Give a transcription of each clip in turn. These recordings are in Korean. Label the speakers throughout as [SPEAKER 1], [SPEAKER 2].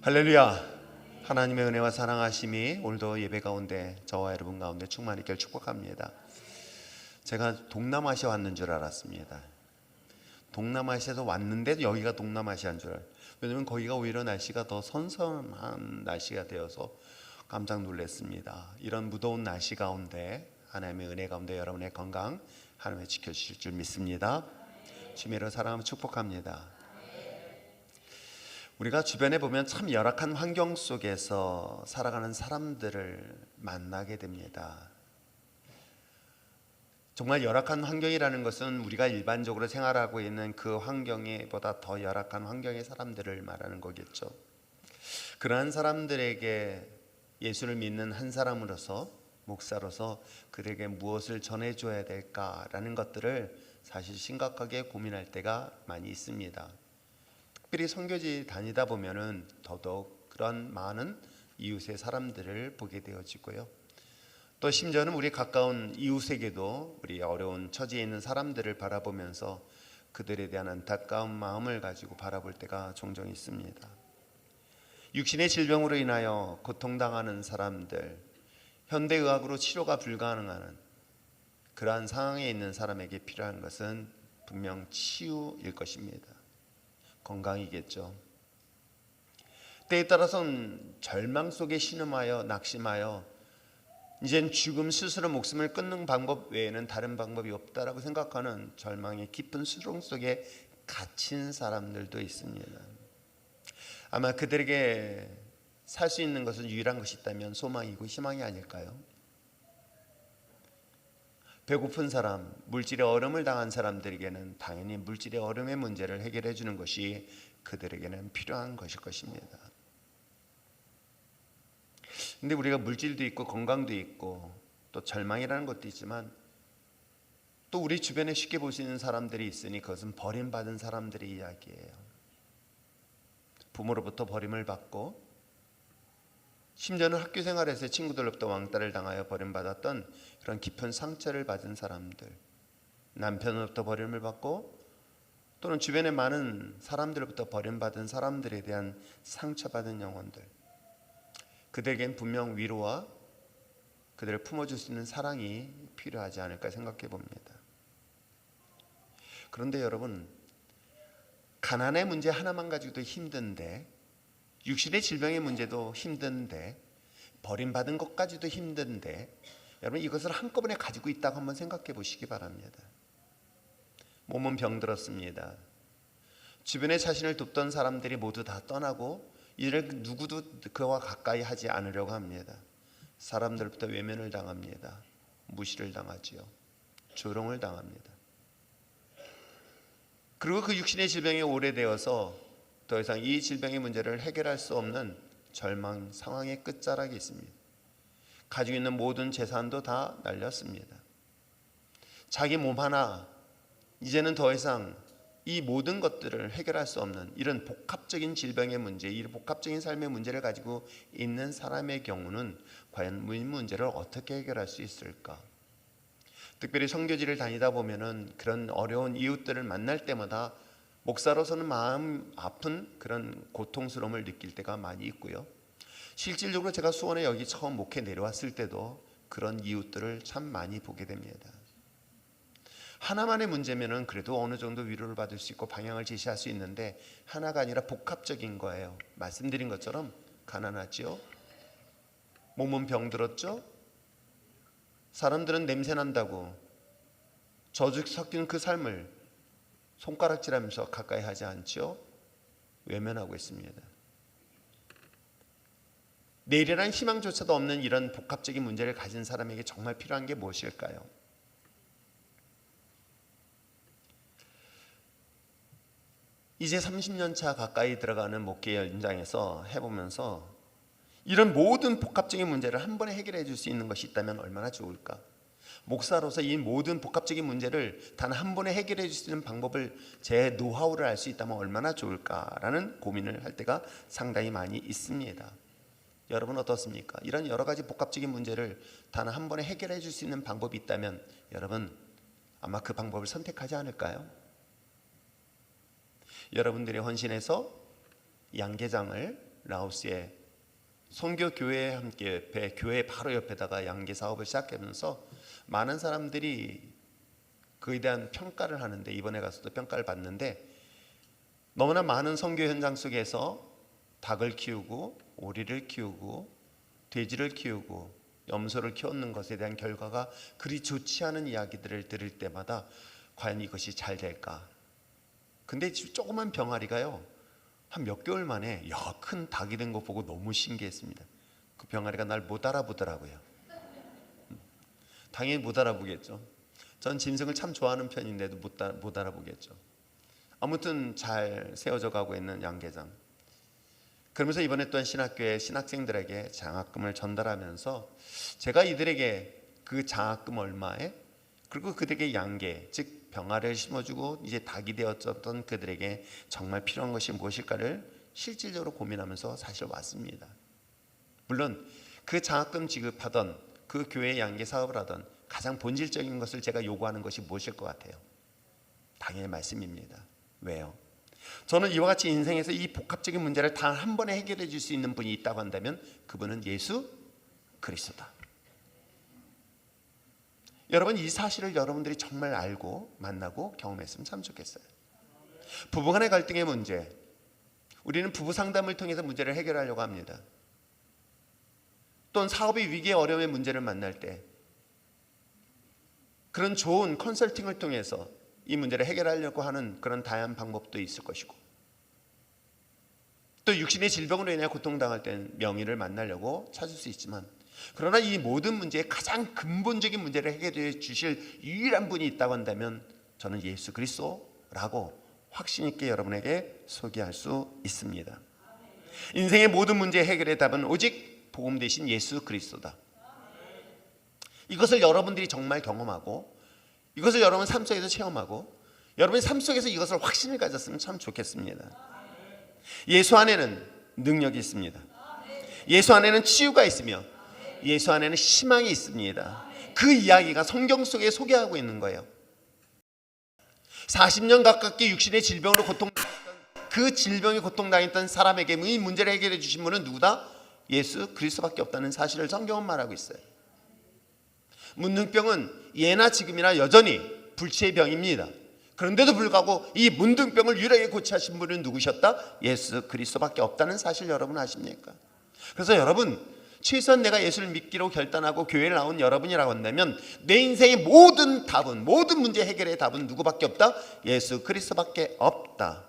[SPEAKER 1] 할렐루야. 하나님의 은혜와 사랑하심이 오늘도 예배 가운데 저와 여러분 가운데 충만하길 축복합니다. 제가 동남아시아 왔는 줄 알았습니다. 동남아시아에서 왔는데 여기가 동남아시아인 줄 알아요. 왜냐면 거기가 오히려 날씨가 더 선선한 날씨가 되어서 깜짝 놀랐습니다. 이런 무더운 날씨 가운데 하나님의 은혜 가운데 여러분의 건강 하나님이 지켜주실 줄 믿습니다. 주님으로 사랑하며 축복합니다. 우리가 주변에 보면 참 열악한 환경 속에서 살아가는 사람들을 만나게 됩니다. 정말 열악한 환경이라는 것은 우리가 일반적으로 생활하고 있는 그 환경보다 더 열악한 환경의 사람들을 말하는 거겠죠. 그러한 사람들에게 예수를 믿는 한 사람으로서, 목사로서 그들에게 무엇을 전해줘야 될까라는 것들을 사실 심각하게 고민할 때가 많이 있습니다. 특별히 선교지 다니다 보면은 더더욱 그런 많은 이웃의 사람들을 보게 되어지고요. 또 심지어는 우리 가까운 이웃에게도 우리 어려운 처지에 있는 사람들을 바라보면서 그들에 대한 안타까운 마음을 가지고 바라볼 때가 종종 있습니다. 육신의 질병으로 인하여 고통당하는 사람들, 현대의학으로 치료가 불가능한 그러한 상황에 있는 사람에게 필요한 것은 분명 치유일 것입니다. 건강이겠죠. 때에 따라서는 절망 속에 신음하여 낙심하여 이젠 죽음 스스로 목숨을 끊는 방법 외에는 다른 방법이 없다라고 생각하는 절망의 깊은 수렁 속에 갇힌 사람들도 있습니다. 아마 그들에게 살 수 있는 것은 유일한 것이 있다면 소망이고 희망이 아닐까요? 배고픈 사람, 물질의 어려움을 당한 사람들에게는 당연히 물질의 어려움의 문제를 해결해 주는 것이 그들에게는 필요한 것일 것입니다. 근데 우리가 물질도 있고 건강도 있고 또 절망이라는 것도 있지만 또 우리 주변에 쉽게 볼 수 있는 사람들이 있으니 그것은 버림받은 사람들의 이야기예요. 부모로부터 버림을 받고 심지어는 학교 생활에서 친구들로부터 왕따를 당하여 버림받았던 그런 깊은 상처를 받은 사람들, 남편으로부터 버림을 받고 또는 주변의 많은 사람들로부터 버림받은 사람들에 대한 상처받은 영혼들, 그들에겐 분명 위로와 그들을 품어줄 수 있는 사랑이 필요하지 않을까 생각해 봅니다. 그런데 여러분, 가난의 문제 하나만 가지고도 힘든데, 육신의 질병의 문제도 힘든데, 버림받은 것까지도 힘든데, 여러분 이것을 한꺼번에 가지고 있다고 한번 생각해 보시기 바랍니다. 몸은 병들었습니다. 주변에 자신을 돕던 사람들이 모두 다 떠나고 이제 누구도 그와 가까이 하지 않으려고 합니다. 사람들부터 외면을 당합니다. 무시를 당하지요. 조롱을 당합니다. 그리고 그 육신의 질병이 오래되어서 더 이상 이 질병의 문제를 해결할 수 없는 절망 상황의 끝자락에 있습니다. 가지고 있는 모든 재산도 다 날렸습니다. 자기 몸 하나 이제는 더 이상 이 모든 것들을 해결할 수 없는 이런 복합적인 질병의 문제, 이 복합적인 삶의 문제를 가지고 있는 사람의 경우는 과연 이 문제를 어떻게 해결할 수 있을까? 특별히 선교지를 다니다 보면은 그런 어려운 이웃들을 만날 때마다 목사로서는 마음 아픈 그런 고통스러움을 느낄 때가 많이 있고요. 실질적으로 제가 수원에 여기 처음 목회 내려왔을 때도 그런 이웃들을 참 많이 보게 됩니다. 하나만의 문제면은 그래도 어느 정도 위로를 받을 수 있고 방향을 제시할 수 있는데 하나가 아니라 복합적인 거예요. 말씀드린 것처럼 가난하죠. 몸은 병들었죠. 사람들은 냄새 난다고 저주 섞인 그 삶을 손가락질하면서 가까이 하지 않죠. 외면하고 있습니다. 내일이라는 희망조차도 없는 이런 복합적인 문제를 가진 사람에게 정말 필요한 게 무엇일까요? 이제 30년 차 가까이 들어가는 목회 현장에서 해보면서 이런 모든 복합적인 문제를 한 번에 해결해 줄 수 있는 것이 있다면 얼마나 좋을까? 목사로서 이 모든 복합적인 문제를 단 한 번에 해결해 줄 수 있는 방법을, 제 노하우를 알 수 있다면 얼마나 좋을까라는 고민을 할 때가 상당히 많이 있습니다. 여러분 어떻습니까? 이런 여러 가지 복합적인 문제를 단 한 번에 해결해 줄 수 있는 방법이 있다면 여러분 아마 그 방법을 선택하지 않을까요? 여러분들이 헌신해서 양계장을 라오스에 선교 교회에 함께 옆에 교회 바로 옆에다가 양계 사업을 시작하면서 많은 사람들이 그에 대한 평가를 하는데, 이번에 가서도 평가를 받는데, 너무나 많은 선교 현장 속에서 닭을 키우고 오리를 키우고 돼지를 키우고 염소를 키우는 것에 대한 결과가 그리 좋지 않은 이야기들을 들을 때마다 과연 이것이 잘 될까? 근데 조그만 병아리가요, 한 몇 개월 만에 큰 닭이 된 거 보고 너무 신기했습니다. 그 병아리가 날 못 알아보더라고요. 당연히 못 알아보겠죠. 전 짐승을 참 좋아하는 편인데도 못 알아보겠죠. 아무튼 잘 세워져 가고 있는 양계장. 그러면서 이번에 또한 신학교의 신학생들에게 장학금을 전달하면서 제가 이들에게 그 장학금 얼마에, 그리고 그들에게 양계, 즉 병아리를 심어주고 이제 닭이 되었던 그들에게 정말 필요한 것이 무엇일까를 실질적으로 고민하면서 사실 왔습니다. 물론 그 장학금 지급하던 그 교회 양계 사업을 하던 가장 본질적인 것을 제가 요구하는 것이 무엇일 것 같아요? 당연히 말씀입니다. 왜요? 저는 이와 같이 인생에서 이 복합적인 문제를 단 한 번에 해결해 줄 수 있는 분이 있다고 한다면 그분은 예수 그리스도다. 여러분, 이 사실을 여러분들이 정말 알고 만나고 경험했으면 참 좋겠어요. 부부간의 갈등의 문제, 우리는 부부 상담을 통해서 문제를 해결하려고 합니다. 또는 사업의 위기의 어려움의 문제를 만날 때 그런 좋은 컨설팅을 통해서 이 문제를 해결하려고 하는 그런 다양한 방법도 있을 것이고, 또 육신의 질병으로 인해 고통당할 때는 명의를 만나려고 찾을 수 있지만, 그러나 이 모든 문제의 가장 근본적인 문제를 해결해 주실 유일한 분이 있다고 한다면 저는 예수 그리스도라고 확신 있게 여러분에게 소개할 수 있습니다. 인생의 모든 문제 해결의 답은 오직 복음 대신 예수 그리스도다. 이것을 여러분들이 정말 경험하고, 이것을 여러분 삶 속에서 체험하고, 여러분의 삶 속에서 이것을 확신을 가졌으면 참 좋겠습니다. 예수 안에는 능력이 있습니다. 예수 안에는 치유가 있으며 예수 안에는 희망이 있습니다. 그 이야기가 성경 속에 소개하고 있는 거예요. 40년 가깝게 육신의 질병으로 고통당했던, 그 질병에 고통당했던 사람에게 이 문제를 해결해 주신 분은 누구다? 예수 그리스도밖에 없다는 사실을 성경은 말하고 있어요. 문둥병은 예나 지금이나 여전히 불치의 병입니다. 그런데도 불구하고 이 문둥병을 유일하게 고치신 분은 누구셨다? 예수 그리스도밖에 없다는 사실 여러분 아십니까? 그래서 여러분, 최소한 내가 예수를 믿기로 결단하고 교회를 나온 여러분이라고 한다면 내 인생의 모든 답은, 모든 문제 해결의 답은 누구밖에 없다? 예수 그리스도밖에 없다.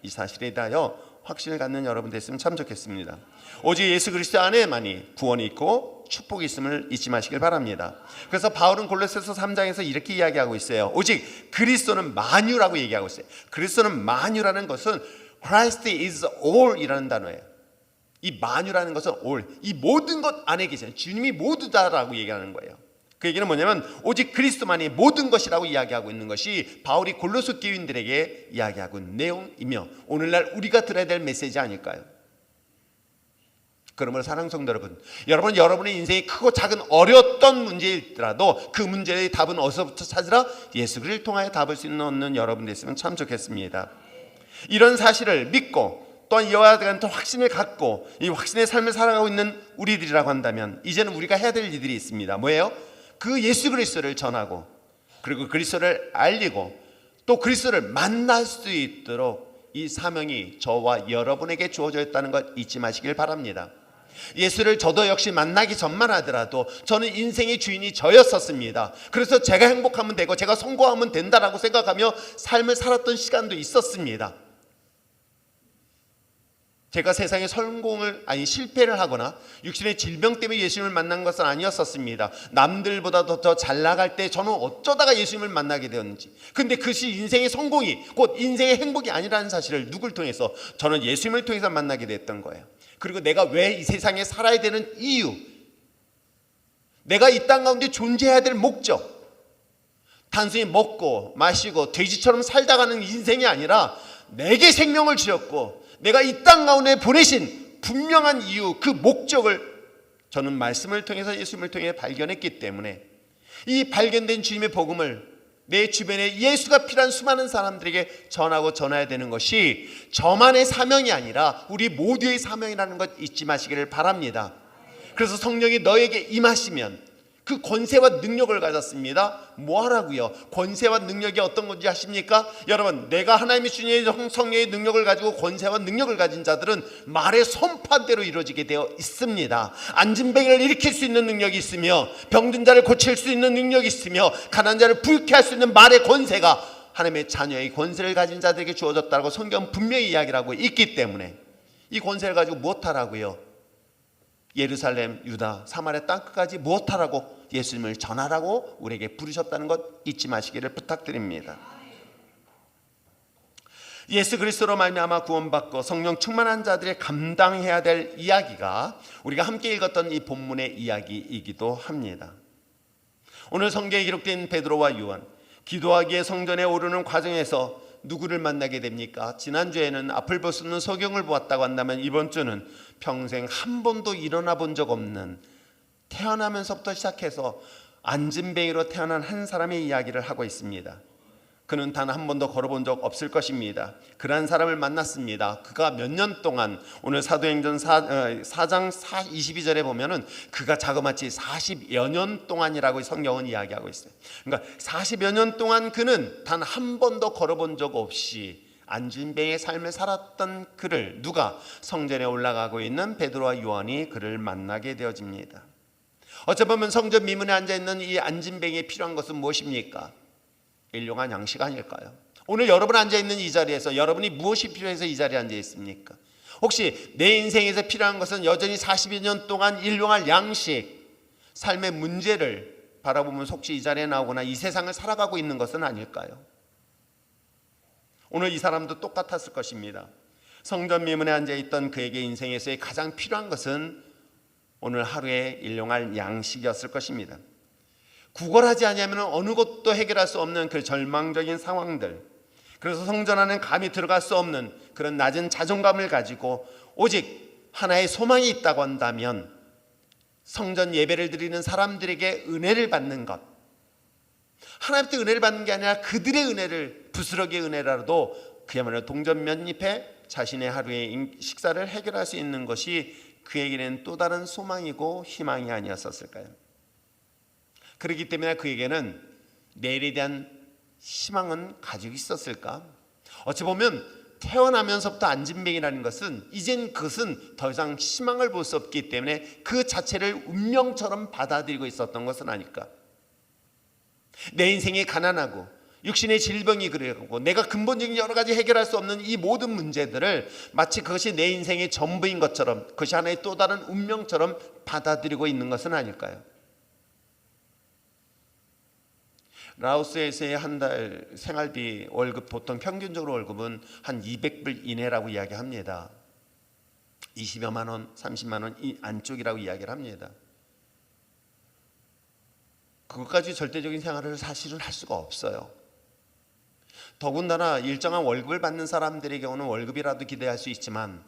[SPEAKER 1] 이 사실에 대하여 확신을 갖는 여러분 됐으면 참 좋겠습니다. 오직 예수 그리스도 안에만이 구원이 있고 축복이 있음을 잊지 마시길 바랍니다. 그래서 바울은 골로새서 3장에서 이렇게 이야기하고 있어요. 오직 그리스도는 만유라고 얘기하고 있어요. 그리스도는 만유라는 것은 Christ is all 이라는 단어예요. 이 만유라는 것은 all, 이 모든 것 안에 계세요. 주님이 모두다라고 얘기하는 거예요. 그 얘기는 뭐냐면 오직 그리스도만이 모든 것이라고 이야기하고 있는 것이 바울이 골로새 교인들에게 이야기하고 있는 내용이며 오늘날 우리가 들어야 될 메시지 아닐까요? 그러므로 사랑하는 성도 여러분, 여러분의 인생이 크고 작은 어려웠던 문제일지라도 그 문제의 답은 어디서부터 찾으라? 예수 그리스도를 통하여 답을 수 있는 여러분 됐으면 참 좋겠습니다. 이런 사실을 믿고 또한 이와 같은 확신을 갖고 이 확신의 삶을 살아가고 있는 우리들이라고 한다면 이제는 우리가 해야 될 일들이 있습니다. 뭐예요? 그 예수 그리스도를 전하고, 그리고 그리스도를 알리고, 또 그리스도를 만날 수 있도록 이 사명이 저와 여러분에게 주어져 있다는 것 잊지 마시길 바랍니다. 예수를 저도 역시 만나기 전만 하더라도 저는 인생의 주인이 저였었습니다. 그래서 제가 행복하면 되고 제가 성공하면 된다라고 생각하며 삶을 살았던 시간도 있었습니다. 제가 세상에 실패를 하거나 육신의 질병 때문에 예수님을 만난 것은 아니었었습니다. 남들보다 더 잘 나갈 때 저는 어쩌다가 예수님을 만나게 되었는지, 근데 그것이 인생의 성공이 곧 인생의 행복이 아니라는 사실을 누굴 통해서? 저는 예수님을 통해서 만나게 됐던 거예요. 그리고 내가 왜 이 세상에 살아야 되는 이유, 내가 이 땅 가운데 존재해야 될 목적, 단순히 먹고 마시고 돼지처럼 살다가는 인생이 아니라 내게 생명을 주셨고 내가 이 땅 가운데 보내신 분명한 이유, 그 목적을 저는 말씀을 통해서 예수님을 통해 발견했기 때문에 이 발견된 주님의 복음을 내 주변에 예수가 필요한 수많은 사람들에게 전하고 전해야 되는 것이 저만의 사명이 아니라 우리 모두의 사명이라는 것 잊지 마시기를 바랍니다. 그래서 성령이 너에게 임하시면 그 권세와 능력을 가졌습니다. 뭐 하라고요? 권세와 능력이 어떤 건지 아십니까? 여러분, 내가 하나님이 주신 성령의 능력을 가지고 권세와 능력을 가진 자들은 말의 선판대로 이루어지게 되어 있습니다. 안진뱅이를 일으킬 수 있는 능력이 있으며, 병든 자를 고칠 수 있는 능력이 있으며, 가난한 자를 부유케 할 수 있는 말의 권세가 하나님의 자녀의 권세를 가진 자들에게 주어졌다고 성경은 분명히 이야기를 하고 있기 때문에 이 권세를 가지고 무엇하라고요? 예루살렘, 유다, 사마리아 땅끝까지 무엇하라고? 예수님을 전하라고 우리에게 부르셨다는 것 잊지 마시기를 부탁드립니다. 예수 그리스도로 말미암아 구원받고 성령 충만한 자들이 감당해야 될 이야기가 우리가 함께 읽었던 이 본문의 이야기이기도 합니다. 오늘 성경에 기록된 베드로와 요한, 기도하기에 성전에 오르는 과정에서 누구를 만나게 됩니까? 지난주에는 앞을 볼 수 없는 소경을 보았다고 한다면 이번 주는 평생 한 번도 일어나 본 적 없는, 태어나면서부터 시작해서 안진뱅이로 태어난 한 사람의 이야기를 하고 있습니다. 그는 단 한 번도 걸어본 적 없을 것입니다. 그러한 사람을 만났습니다. 그가 몇 년 동안, 오늘 사도행전 4장 22절에 보면은 그가 자그마치 40여 년 동안이라고 성경은 이야기하고 있어요. 그러니까 40여 년 동안 그는 단 한 번도 걸어본 적 없이 안진뱅이의 삶을 살았던 그를, 누가? 성전에 올라가고 있는 베드로와 요한이 그를 만나게 되어집니다. 어쩌면 성전 미문에 앉아있는 이 안진뱅이에 필요한 것은 무엇입니까? 일용한 양식 아닐까요? 오늘 여러분 앉아있는 이 자리에서 여러분이 무엇이 필요해서 이 자리에 앉아 있습니까? 혹시 내 인생에서 필요한 것은 여전히 40여 년 동안 일용할 양식, 삶의 문제를 바라보면서 혹시 이 자리에 나오거나 이 세상을 살아가고 있는 것은 아닐까요? 오늘 이 사람도 똑같았을 것입니다. 성전 미문에 앉아있던 그에게 인생에서의 가장 필요한 것은 오늘 하루에 일용할 양식이었을 것입니다. 구걸하지 않으면 어느 것도 해결할 수 없는 그 절망적인 상황들, 그래서 성전 안에 감히 들어갈 수 없는 그런 낮은 자존감을 가지고 오직 하나의 소망이 있다고 한다면 성전 예배를 드리는 사람들에게 은혜를 받는 것, 하나님께 은혜를 받는 게 아니라 그들의 은혜를, 부스러기의 은혜라도 그야말로 동전 몇 입에 자신의 하루의 식사를 해결할 수 있는 것이 그에게는 또 다른 소망이고 희망이 아니었을까요? 그렇기 때문에 그에게는 내일에 대한 희망은 가지고 있었을까? 어찌 보면 태어나면서부터 안진뱅이라는 것은 이젠 그것은 더 이상 희망을 볼 수 없기 때문에 그 자체를 운명처럼 받아들이고 있었던 것은 아닐까? 내 인생이 가난하고 육신의 질병이 그리고 내가 근본적인 여러 가지 해결할 수 없는 이 모든 문제들을 마치 그것이 내 인생의 전부인 것처럼, 그것이 하나의 또 다른 운명처럼 받아들이고 있는 것은 아닐까요? 라오스에서의 한 달 생활비 월급, 보통 평균적으로 월급은 한 200불 이내라고 이야기합니다. 20여만 원, 30만 원 이 안쪽이라고 이야기를 합니다. 그것까지 절대적인 생활을 사실은 할 수가 없어요. 더군다나 일정한 월급을 받는 사람들의 경우는 월급이라도 기대할 수 있지만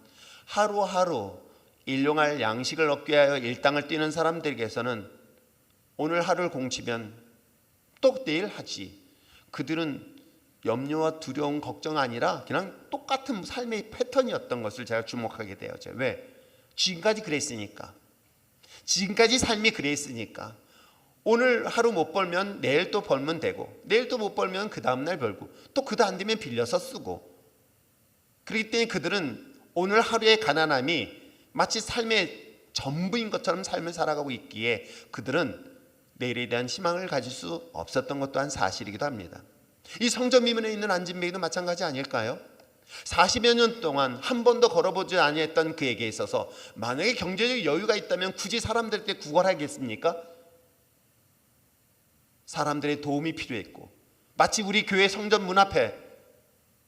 [SPEAKER 1] 하루하루 일용할 양식을 얻기 위하여 일당을 뛰는 사람들에게서는 오늘 하루를 공치면 또 내일 하지. 그들은 염려와 두려움, 걱정 아니라 그냥 똑같은 삶의 패턴이었던 것을 제가 주목하게 되었죠. 왜? 지금까지 그랬으니까. 지금까지 삶이 그랬으니까. 오늘 하루 못 벌면 내일 또 벌면 되고, 내일 또 못 벌면 그 다음날 벌고, 또 그 다음 되면 빌려서 쓰고. 그렇기 때문에 그들은 오늘 하루의 가난함이 마치 삶의 전부인 것처럼 삶을 살아가고 있기에 그들은 내일에 대한 희망을 가질 수 없었던 것 또한 사실이기도 합니다. 이 성전 미문에 있는 안진뱅이도 마찬가지 아닐까요? 40여 년 동안 한 번도 걸어보지 아니했던 그에게 있어서 만약에 경제적 여유가 있다면 굳이 사람들에게 구걸하겠습니까? 사람들의 도움이 필요했고, 마치 우리 교회 성전 문 앞에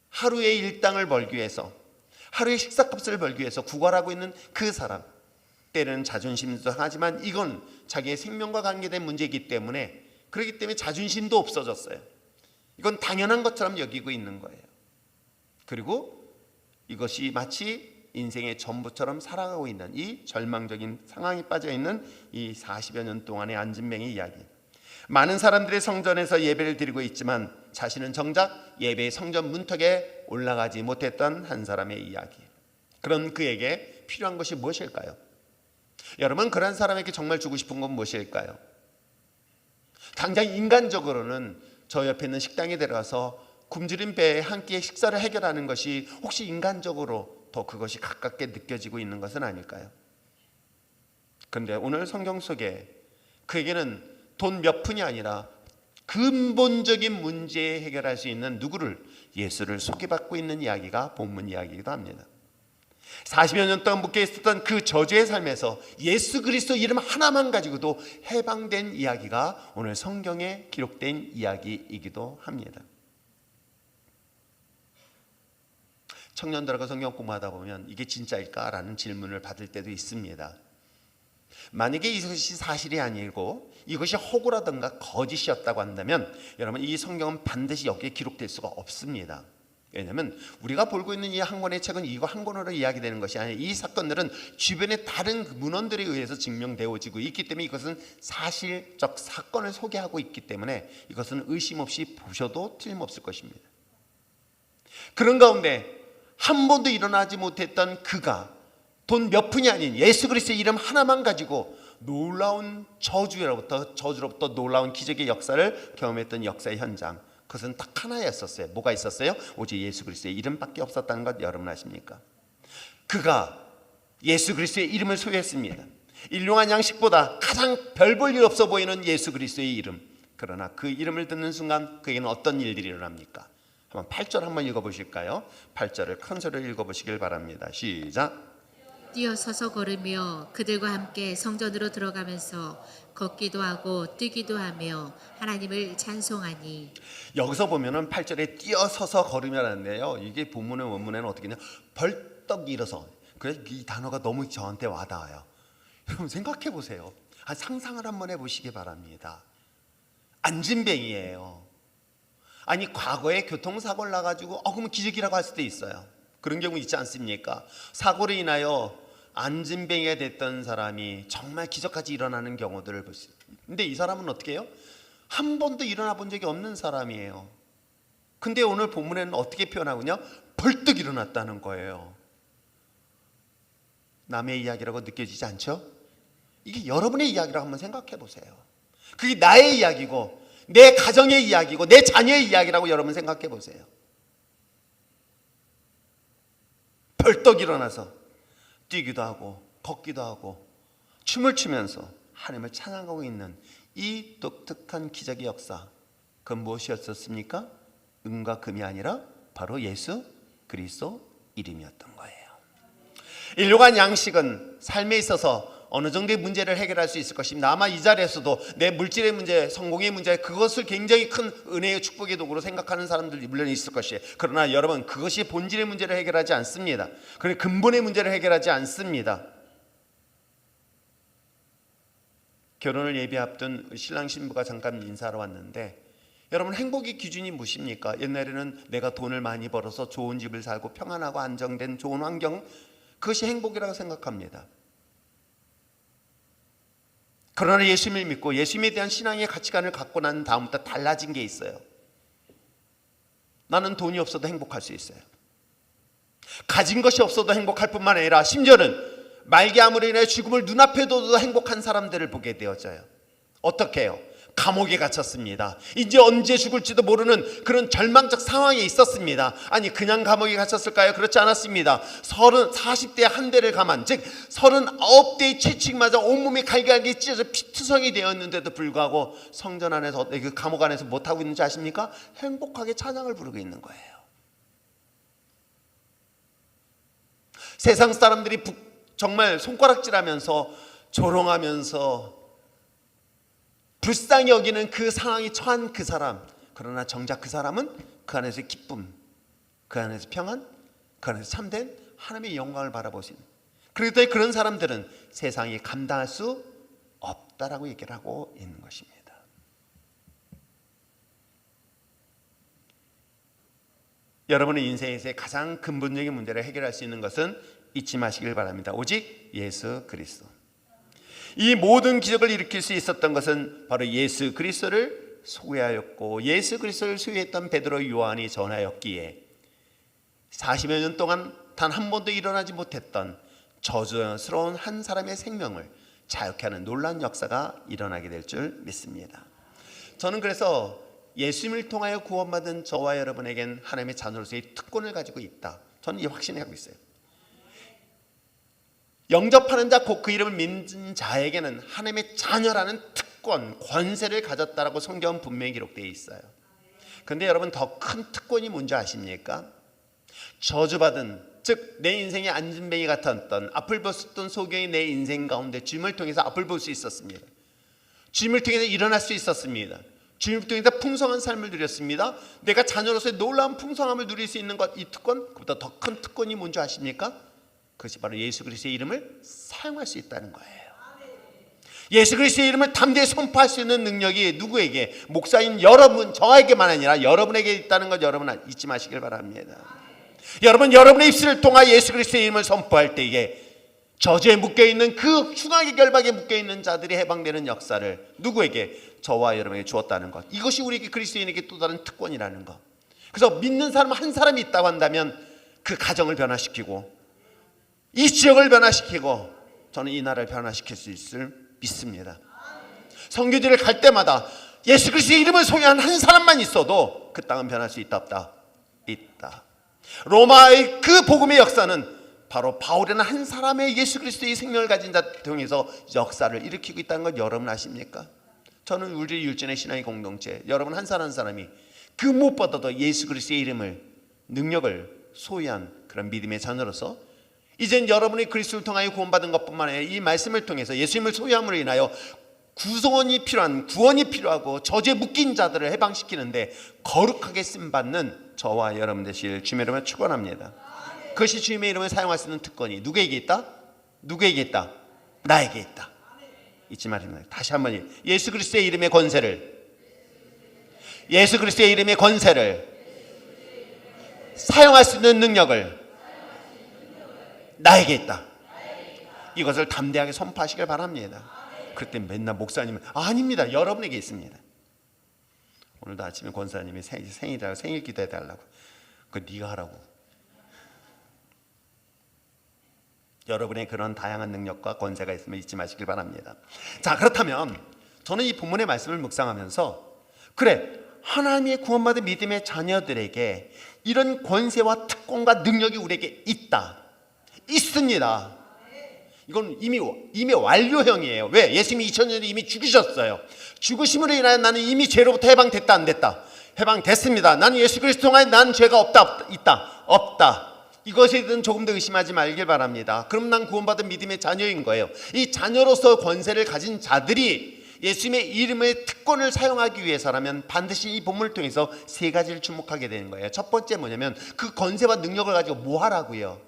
[SPEAKER 1] 하루의 일당을 벌기 위해서, 하루의 식사값을 벌기 위해서 구걸하고 있는 그 사람, 때로는 자존심도 상하지만 이건 자기의 생명과 관계된 문제이기 때문에, 그렇기 때문에 자존심도 없어졌어요. 이건 당연한 것처럼 여기고 있는 거예요. 그리고 이것이 마치 인생의 전부처럼 살아가고 있는 이 절망적인 상황에 빠져있는 이 40여 년 동안의 안진뱅이 이야기. 많은 사람들이 성전에서 예배를 드리고 있지만 자신은 정작 예배의 성전 문턱에 올라가지 못했던 한 사람의 이야기. 그런 그에게 필요한 것이 무엇일까요? 여러분, 그런 사람에게 정말 주고 싶은 건 무엇일까요? 당장 인간적으로는 저 옆에 있는 식당에 들어가서 굶주린 배에 한 끼의 식사를 해결하는 것이 혹시 인간적으로 더 그것이 가깝게 느껴지고 있는 것은 아닐까요? 그런데 오늘 성경 속에 그에게는 돈 몇 푼이 아니라 근본적인 문제 해결할 수 있는 누구를, 예수를 소개받고 있는 이야기가 본문 이야기이기도 합니다. 40여 년 동안 묶여 있었던 그 저주의 삶에서 예수 그리스도 이름 하나만 가지고도 해방된 이야기가 오늘 성경에 기록된 이야기이기도 합니다. 청년들하고 성경 공부하다 보면 이게 진짜일까라는 질문을 받을 때도 있습니다. 만약에 이것이 사실이 아니고 이것이 허구라든가 거짓이었다고 한다면 여러분, 이 성경은 반드시 여기에 기록될 수가 없습니다. 왜냐하면 우리가 보고 있는 이 한 권의 책은 이거 한 권으로 이야기되는 것이 아니라 이 사건들은 주변의 다른 문헌들에 의해서 증명되어지고 있기 때문에 이것은 사실적 사건을 소개하고 있기 때문에 이것은 의심 없이 보셔도 틀림없을 것입니다. 그런 가운데 한 번도 일어나지 못했던 그가 돈 몇 푼이 아닌 예수 그리스도의 이름 하나만 가지고 놀라운 저주로부터 놀라운 기적의 역사를 경험했던 역사의 현장, 그것은 딱 하나였었어요. 뭐가 있었어요? 오직 예수 그리스도의 이름밖에 없었다는 것 여러분 아십니까? 그가 예수 그리스도의 이름을 소유했습니다. 일용한 양식보다 가장 별 볼 일 없어 보이는 예수 그리스도의 이름. 그러나 그 이름을 듣는 순간 그에게는 어떤 일들이 일어납니까? 한번 8절 한번 읽어보실까요? 8절을 큰 소리로 읽어보시길 바랍니다. 시작.
[SPEAKER 2] 뛰어서서 걸으며 그들과 함께 성전으로 들어가면서 걷기도 하고 뛰기도 하며 하나님을 찬송하니.
[SPEAKER 1] 여기서 보면은 8절에 뛰어서서 걸으면인데요, 이게 본문의 원문에는 어떻게 냐 벌떡 일어서. 그래서 이 단어가 너무 저한테 와닿아요. 여러분 생각해 보세요. 상상을 한번 해보시기 바랍니다. 안진뱅이에요. 아니 과거에 교통사고를 나가지고 그러면 기적이라고 할 수도 있어요. 그런 경우 있지 않습니까? 사고로 인하여 안진뱅이가 됐던 사람이 정말 기적같이 일어나는 경우들을 볼 수 있어요. 근데 이 사람은 어떻게 해요? 한 번도 일어나 본 적이 없는 사람이에요. 근데 오늘 본문에는 어떻게 표현하고요? 벌떡 일어났다는 거예요. 남의 이야기라고 느껴지지 않죠? 이게 여러분의 이야기라고 한번 생각해 보세요. 그게 나의 이야기고 내 가정의 이야기고 내 자녀의 이야기라고 여러분 생각해 보세요. 벌떡 일어나서 뛰기도 하고 걷기도 하고 춤을 추면서 하나님을 찬양하고 있는 이 독특한 기적의 역사, 그건 무엇이었습니까? 은과 금이 아니라 바로 예수 그리스도 이름이었던 거예요. 일용한 양식은 삶에 있어서 어느 정도의 문제를 해결할 수 있을 것입니다. 아마 이 자리에서도 내 물질의 문제, 성공의 문제, 그것을 굉장히 큰 은혜의 축복의 도구로 생각하는 사람들이 물론 있을 것이에요. 그러나 여러분, 그것이 본질의 문제를 해결하지 않습니다. 그리고 근본의 문제를 해결하지 않습니다. 결혼을 예비 앞둔 신랑 신부가 잠깐 인사하러 왔는데, 여러분 행복의 기준이 무엇입니까? 옛날에는 내가 돈을 많이 벌어서 좋은 집을 살고 평안하고 안정된 좋은 환경, 그것이 행복이라고 생각합니다. 그러나 예수님을 믿고 예수님에 대한 신앙의 가치관을 갖고 난 다음부터 달라진 게 있어요. 나는 돈이 없어도 행복할 수 있어요. 가진 것이 없어도 행복할 뿐만 아니라 심지어는 말기암으로 인해 죽음을 눈앞에 둬도 행복한 사람들을 보게 되어져요. 어떻게 해요? 감옥에 갇혔습니다. 이제 언제 죽을지도 모르는 그런 절망적 상황에 있었습니다. 아니 그냥 감옥에 갇혔을까요? 그렇지 않았습니다. 40대에 한 대를 감한, 즉 39대의 채찍 맞아 온몸이 갈갈기 찢어져 피투성이 되었는데도 불구하고 성전 안에서, 그 감옥 안에서 못하고 있는지 아십니까? 행복하게 찬양을 부르고 있는 거예요. 세상 사람들이 정말 손가락질하면서 조롱하면서 불쌍히 여기는 그 상황이 처한 그 사람, 그러나 정작 그 사람은 그 안에서 기쁨, 그 안에서 평안, 그 안에서 참된 하나님의 영광을 바라보시는, 그런데 그런 사람들은 세상에 감당할 수 없다라고 얘기를 하고 있는 것입니다. 여러분의 인생에서의 가장 근본적인 문제를 해결할 수 있는 것은 잊지 마시길 바랍니다. 오직 예수 그리스도. 이 모든 기적을 일으킬 수 있었던 것은 바로 예수 그리스도를 소유하였고, 예수 그리스도를 소유했던 베드로 요한이 전하였기에 40여 년 동안 단 한 번도 일어나지 못했던 저주스러운 한 사람의 생명을 자유케 하는 놀라운 역사가 일어나게 될 줄 믿습니다. 저는 그래서 예수님을 통하여 구원받은 저와 여러분에겐 하나님의 자녀로서의 특권을 가지고 있다, 저는 이 확신하고 있어요. 영접하는 자, 곧 그 이름을 믿는 자에게는 하나님의 자녀라는 특권, 권세를 가졌다라고 성경은 분명히 기록되어 있어요. 그런데 여러분, 더 큰 특권이 뭔지 아십니까? 저주받은, 즉 내 인생의 안진뱅이 같았던, 앞을 보았던 소경이 내 인생 가운데 주님을 통해서 앞을 볼 수 있었습니다. 주님을 통해서 일어날 수 있었습니다. 주님을 통해서 풍성한 삶을 누렸습니다. 내가 자녀로서의 놀라운 풍성함을 누릴 수 있는 것, 이 특권, 그보다 더 큰 특권이 뭔지 아십니까? 그것이 바로 예수 그리스도의 이름을 사용할 수 있다는 거예요. 예수 그리스도의 이름을 담대히 선포할 수 있는 능력이 누구에게? 목사인 여러분, 저에게만 아니라 여러분에게 있다는 것, 여러분 잊지 마시길 바랍니다. 여러분, 여러분의 입술을 통하 예수 그리스도의 이름을 선포할 때에 저주에 묶여있는, 그 흉악의 결박에 묶여있는 자들이 해방되는 역사를 누구에게? 저와 여러분에게 주었다는 것. 이것이 우리에게, 그리스도인에게 또 다른 특권이라는 것. 그래서 믿는 사람 한 사람이 있다고 한다면 그 가정을 변화시키고 이 지역을 변화시키고 저는 이 나라를 변화시킬 수 있을 믿습니다. 선교지를 갈 때마다 예수 그리스도의 이름을 소유한 한 사람만 있어도 그 땅은 변할 수 있다, 없다? 있다. 로마의 그 복음의 역사는 바로 바울이라는 한 사람의 예수 그리스도의 생명을 가진 자 통해서 역사를 일으키고 있다는 것 여러분 아십니까? 저는 우리 율전의 신앙의 공동체, 여러분 한 사람 한 사람이 그 무엇보다도 예수 그리스도의 이름을, 능력을 소유한 그런 믿음의 자녀로서 이젠 여러분이 그리스도를 통하여 구원받은 것뿐만 아니라 이 말씀을 통해서 예수님을 소유함으로 인하여 구원이 필요하고 저주에 묶인 자들을 해방시키는데 거룩하게 쓰임받는 저와 여러분 되실 주님의 이름을 축원합니다. 그것이 주님의 이름을 사용할 수 있는 특권이 누구에게 있다? 누구에게 있다? 나에게 있다. 잊지 말입니다. 다시 한번, 예수 그리스도의 이름의 권세를, 예수 그리스도의 이름의 권세를, 사용할 수 있는 능력을 나에게 있다. 이것을 담대하게 선포하시길 바랍니다. 그때 맨날 목사님은 아닙니다, 여러분에게 있습니다. 오늘도 아침에 권사님이 생일이라고 생일 기도해 달라고, 그거 네가 하라고. 여러분의 그런 다양한 능력과 권세가 있으면 잊지 마시길 바랍니다. 자, 그렇다면 저는 이 본문의 말씀을 묵상하면서, 그래, 하나님의 구원받은 믿음의 자녀들에게 이런 권세와 특권과 능력이 우리에게 있다, 있습니다. 이건 이미 완료형이에요. 왜? 예수님이 2000년 전에 이미 죽으셨어요. 죽으심으로 인하여 나는 이미 죄로부터 해방됐다, 안 됐다? 해방됐습니다. 나는 예수 그리스도 통하여 나는 죄가 없다, 있다, 없다. 이것에 대해서는 조금 더 의심하지 말길 바랍니다. 그럼 난 구원받은 믿음의 자녀인 거예요. 이 자녀로서 권세를 가진 자들이 예수님의 이름의 특권을 사용하기 위해서라면 반드시 이 본문을 통해서 세 가지를 주목하게 되는 거예요. 첫 번째 뭐냐면 그 권세와 능력을 가지고 뭐 하라고요?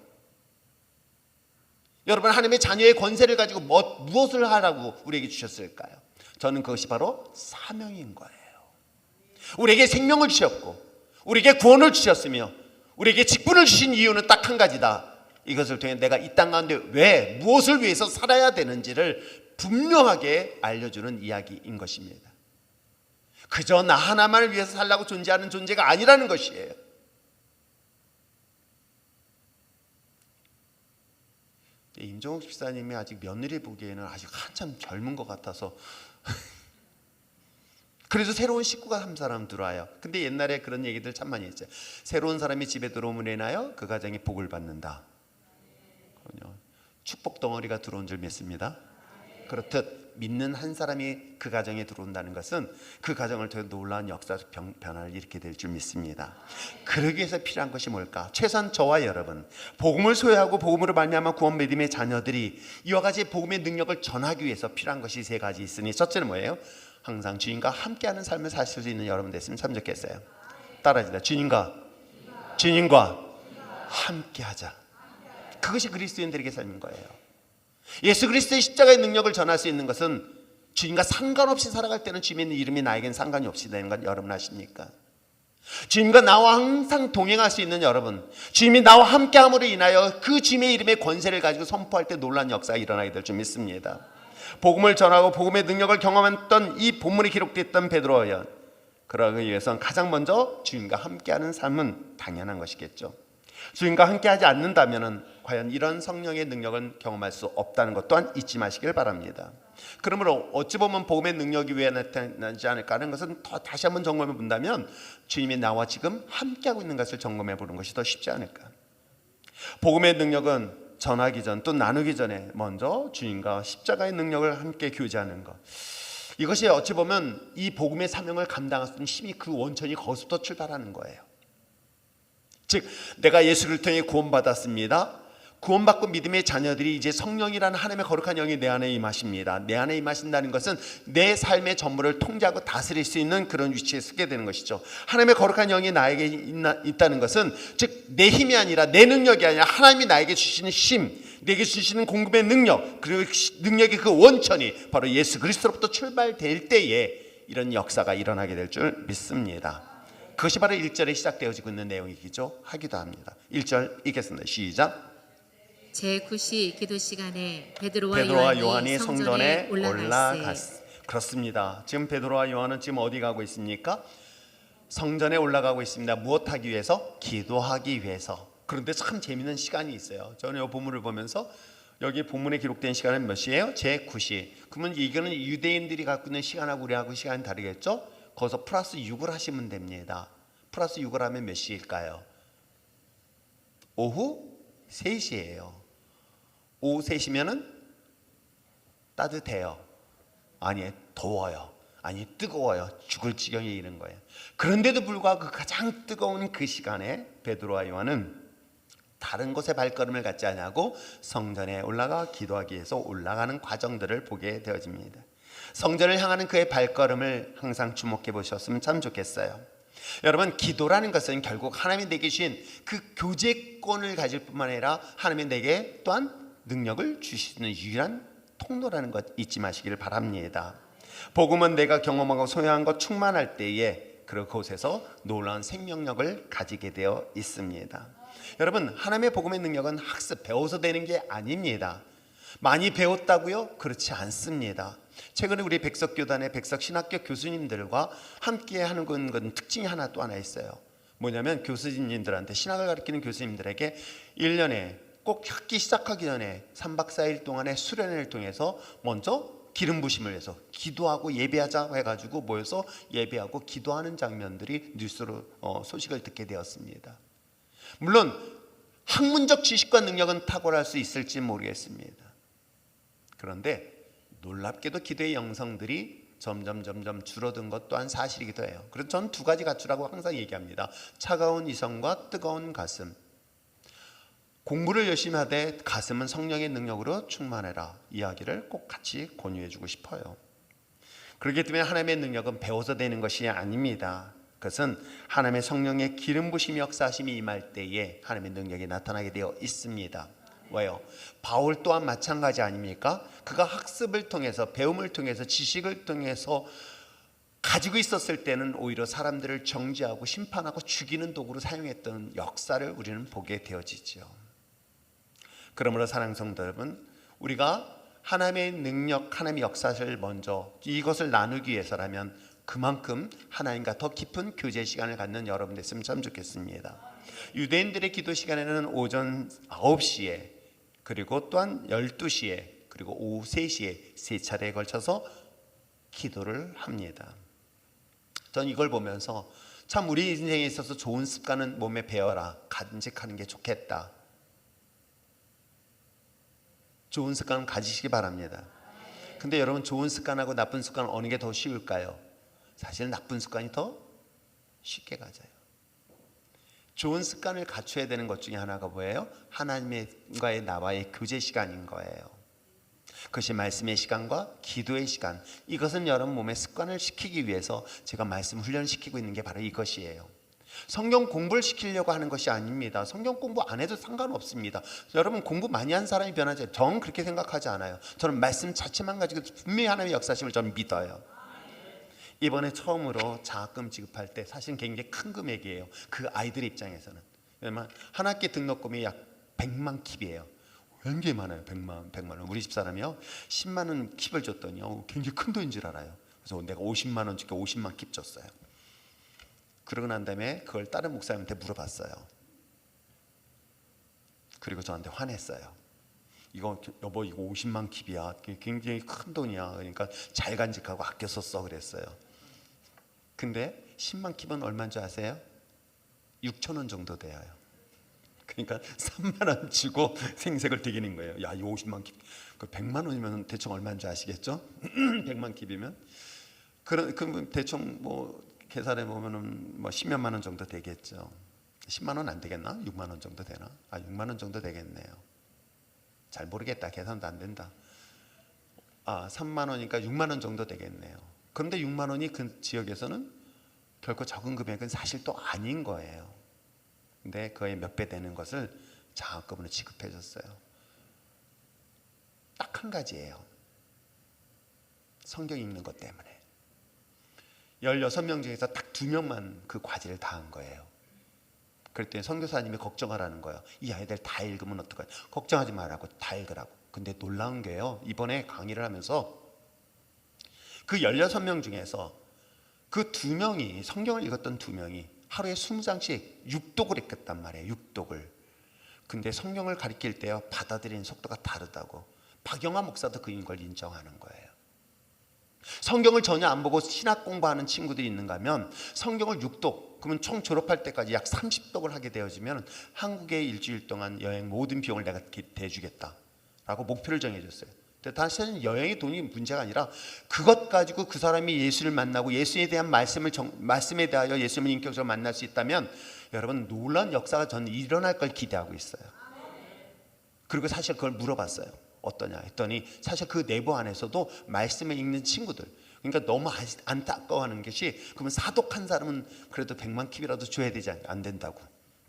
[SPEAKER 1] 여러분, 하나님의 자녀의 권세를 가지고 무엇을 하라고 우리에게 주셨을까요? 저는 그것이 바로 사명인 거예요. 우리에게 생명을 주셨고 우리에게 구원을 주셨으며 우리에게 직분을 주신 이유는 딱 한 가지다. 이것을 통해 내가 이 땅 가운데 왜, 무엇을 위해서 살아야 되는지를 분명하게 알려주는 이야기인 것입니다. 그저 나 하나만을 위해서 살라고 존재하는 존재가 아니라는 것이에요. 임종욱 집사님이 아직 며느리 보기에는 아직 한참 젊은 것 같아서 그래서 새로운 식구가 한 사람 들어와요. 근데 옛날에 그런 얘기들 참 많이 했죠. 새로운 사람이 집에 들어오면 인하여 그 가정이 복을 받는다. 축복 덩어리가 들어온 줄 믿습니다. 그렇듯 믿는 한 사람이 그 가정에 들어온다는 것은 그 가정을 통해 놀라운 역사적 변화를 일으키게 될 줄 믿습니다. 그러기 위해서 필요한 것이 뭘까? 최소한 저와 여러분, 복음을 소유하고 복음으로 말미암아 구원 믿음의 자녀들이 이와 같이 복음의 능력을 전하기 위해서 필요한 것이 세 가지 있으니, 첫째는 뭐예요? 항상 주님과 함께하는 삶을 사실 수 있는 여러분 됐으면 참 좋겠어요. 따라하시다. 주님과 함께하자. 그것이 그리스도인들에게 삶인 거예요. 예수 그리스도의 십자가의 능력을 전할 수 있는 것은 주님과 상관없이 살아갈 때는 주님의 이름이 나에겐 상관이 없이 되는 건 여러분 아십니까? 주님과 나와 항상 동행할 수 있는 여러분, 주님이 나와 함께함으로 인하여 그 주님의 이름의 권세를 가지고 선포할 때 놀라운 역사가 일어나게 될 줄 믿습니다. 복음을 전하고 복음의 능력을 경험했던 이 본문에 기록됐던 베드로와 요한, 그러기 위해서는 가장 먼저 주님과 함께하는 삶은 당연한 것이겠죠. 주님과 함께하지 않는다면 과연 이런 성령의 능력은 경험할 수 없다는 것 또한 잊지 마시길 바랍니다. 그러므로 어찌 보면 복음의 능력이 왜 나타나지 않을까 하는 것은 다시 한번 점검해 본다면 주님이 나와 지금 함께하고 있는 것을 점검해 보는 것이 더 쉽지 않을까. 복음의 능력은 전하기 전 또 나누기 전에 먼저 주님과 십자가의 능력을 함께 교제하는 것, 이것이 어찌 보면 이 복음의 사명을 감당할 수 있는 힘이, 그 원천이 거기서부터 출발하는 거예요. 즉 내가 예수를 통해 구원받았습니다. 구원받고 믿음의 자녀들이 이제 성령이라는 하나님의 거룩한 영이 내 안에 임하십니다. 내 안에 임하신다는 것은 내 삶의 전부를 통제하고 다스릴 수 있는 그런 위치에 서게 되는 것이죠. 하나님의 거룩한 영이 나에게 있다는 것은 즉 내 힘이 아니라, 내 능력이 아니라 하나님이 나에게 주시는 힘, 내게 주시는 공급의 능력, 그리고 능력의 그 원천이 바로 예수 그리스도로부터 출발될 때에 이런 역사가 일어나게 될 줄 믿습니다. 그것이 바로 1절에 시작되어지고 있는 내용이기도 하기도 합니다. 1절 읽겠습니다. 시작.
[SPEAKER 2] 제9시 기도 시간에 베드로와
[SPEAKER 1] 요한이 성전에 올라갔습니다. 그렇습니다. 지금 베드로와 요한은 지금 어디 가고 있습니까? 성전에 올라가고 있습니다. 무엇하기 위해서? 기도하기 위해서. 그런데 참 재미있는 시간이 있어요. 저는 이 본문을 보면서 여기 본문에 기록된 시간은 몇 시예요? 제9시. 그러면 이거는 유대인들이 갖고 있는 시간하고 우리하고 시간이 다르겠죠? 거기서 플러스 6을 하시면 됩니다. 플러스 6을 하면 몇 시일까요? 오후 3시예요. 오후 3시면은 따뜻해요. 아니 더워요. 아니 뜨거워요. 죽을 지경에 이른 거예요. 그런데도 불구하고 그 가장 뜨거운 그 시간에 베드로와 요한은 다른 곳에 발걸음을 갖지 않냐고 성전에 올라가 기도하기 위해서 올라가는 과정들을 보게 되어집니다. 성전을 향하는 그의 발걸음을 항상 주목해 보셨으면 참 좋겠어요. 여러분, 기도라는 것은 결국 하나님이 내게 주신 그 교제권을 가질 뿐만 아니라 하나님이 내게 또한 능력을 주시는 유일한 통로라는 것 잊지 마시기를 바랍니다. 복음은 내가 경험하고 소유한 것 충만할 때에 그곳에서 놀라운 생명력을 가지게 되어 있습니다. 여러분, 하나님의 복음의 능력은 학습, 배워서 되는 게 아닙니다. 많이 배웠다고요? 그렇지 않습니다. 최근에 우리 백석교단의 백석신학교 교수님들과 함께 하는 건 특징이 하나 또 하나 있어요. 뭐냐면 교수님들한테, 신학을 가르치는 교수님들에게 1년에 꼭 학기 시작하기 전에 3박 4일 동안의 수련회를 통해서 먼저 기름 부심을 해서 기도하고 예배하자 해가지고 모여서 예배하고 기도하는 장면들이 뉴스로 소식을 듣게 되었습니다. 물론 학문적 지식과 능력은 탁월할 수 있을지 모르겠습니다. 그런데 놀랍게도 기도의 영성들이 점점 줄어든 것 또한 사실이기도 해요. 그래서 저는 두 가지 갖추라고 항상 얘기합니다. 차가운 이성과 뜨거운 가슴. 공부를 열심히 하되 가슴은 성령의 능력으로 충만해라, 이야기를 꼭 같이 권유해주고 싶어요. 그렇기 때문에 하나님의 능력은 배워서 되는 것이 아닙니다. 그것은 하나님의 성령의 기름 부심이 역사하심이 임할 때에 하나님의 능력이 나타나게 되어 있습니다. 왜요? 바울 또한 마찬가지 아닙니까? 그가 학습을 통해서, 배움을 통해서, 지식을 통해서 가지고 있었을 때는 오히려 사람들을 정죄하고 심판하고 죽이는 도구로 사용했던 역사를 우리는 보게 되어지죠. 그러므로 사랑하는 성도 여러분, 우리가 하나님의 능력, 하나님의 역사를 먼저 이것을 나누기 위해서라면 그만큼 하나님과 더 깊은 교제 시간을 갖는 여러분 됐으면 참 좋겠습니다. 유대인들의 기도 시간에는 오전 9시에 그리고 또한 12시에 그리고 오후 3시에 세 차례에 걸쳐서 기도를 합니다. 전 이걸 보면서 참 우리 인생에 있어서 좋은 습관은 몸에 배워라, 간직하는 게 좋겠다. 좋은 습관 가지시기 바랍니다. 근데 여러분, 좋은 습관하고 나쁜 습관 어느 게 더 쉬울까요? 사실 나쁜 습관이 더 쉽게 가져요. 좋은 습관을 갖춰야 되는 것 중에 하나가 뭐예요? 하나님과의 나와의 교제 시간인 거예요. 그것이 말씀의 시간과 기도의 시간, 이것은 여러분 몸에 습관을 시키기 위해서 제가 말씀 훈련시키고 있는 게 바로 이것이에요. 성경 공부를 시키려고 하는 것이 아닙니다. 성경 공부 안 해도 상관없습니다. 여러분, 공부 많이 한 사람이 변하지, 저는 그렇게 생각하지 않아요. 저는 말씀 자체만 가지고 분명히 하나님의 역사심을 저는 믿어요. 이번에 처음으로 장학금 지급할 때 사실 굉장히 큰 금액이에요. 그 아이들 입장에서는. 왜냐면 한 학기 등록금이 약 100만 킵이에요. 굉장히 많아요. 100만 원. 우리 집사람이요 10만 원 킵을 줬더니요 굉장히 큰 돈인 줄 알아요. 그래서 내가 50만 원 줄게 50만 킵 줬어요. 그러고 난 다음에 그걸 다른 목사님한테 물어봤어요. 그리고 저한테 화냈어요. 이거 여보 이거 50만 킵이야. 굉장히 큰 돈이야. 그러니까 잘 간직하고 아껴 썼어 그랬어요. 근데 10만 킵은 얼마인 줄 아세요? 6천 원 정도 돼요. 그러니까 3만 원 주고 생색을 되기는 거예요. 야, 이 50만 킵, 그 100만 원이면 대충 얼마인 줄 아시겠죠? 100만 킵이면 그 대충 뭐 계산해 보면은 뭐 10몇만 원 정도 되겠죠. 10만 원 안 되겠나? 6만 원 정도 되나? 6만 원 정도 되겠네요. 잘 모르겠다. 계산도 안 된다. 3만 원이니까 6만 원 정도 되겠네요. 그런데 6만 원이 그 지역에서는 결코 적은 금액은 사실 또 아닌 거예요. 근데 그의 몇 배 되는 것을 장학금으로 지급해 줬어요. 딱 한 가지예요. 성경 읽는 것 때문에. 16명 중에서 딱 2명만 그 과제를 다 한 거예요. 그랬더니 선교사님이 걱정하라는 거예요. 이 아이들 다 읽으면 어떡하냐. 걱정하지 말라고, 다 읽으라고. 근데 놀라운 게요, 이번에 강의를 하면서 그 16명 중에서 그 2명이, 성경을 읽었던 2명이 하루에 20장씩 육독을 했단 말이에요. 육독을. 근데 성경을 가르칠 때요 받아들이는 속도가 다르다고. 박영하 목사도 그걸 인정하는 거예요. 성경을 전혀 안 보고 신학 공부하는 친구들이 있는가 하면 성경을 6독, 그러면 총 졸업할 때까지 약 30독을 하게 되어지면 한국에 일주일 동안 여행 모든 비용을 내가 대주겠다라고 목표를 정해줬어요. 근데 사실은 여행의 돈이 문제가 아니라 그것 가지고 그 사람이 예수를 만나고 예수에 대한 말씀에 대하여 예수님을 인격적으로 만날 수 있다면 여러분 놀라운 역사가 저는 일어날 걸 기대하고 있어요. 그리고 사실 그걸 물어봤어요. 어떠냐 했더니 사실 그 내부 안에서도 말씀을 읽는 친구들, 그러니까 너무 안타까워하는 것이 그러면 사독한 사람은 그래도 100만 킵이라도 줘야 되지 않냐, 안 된다고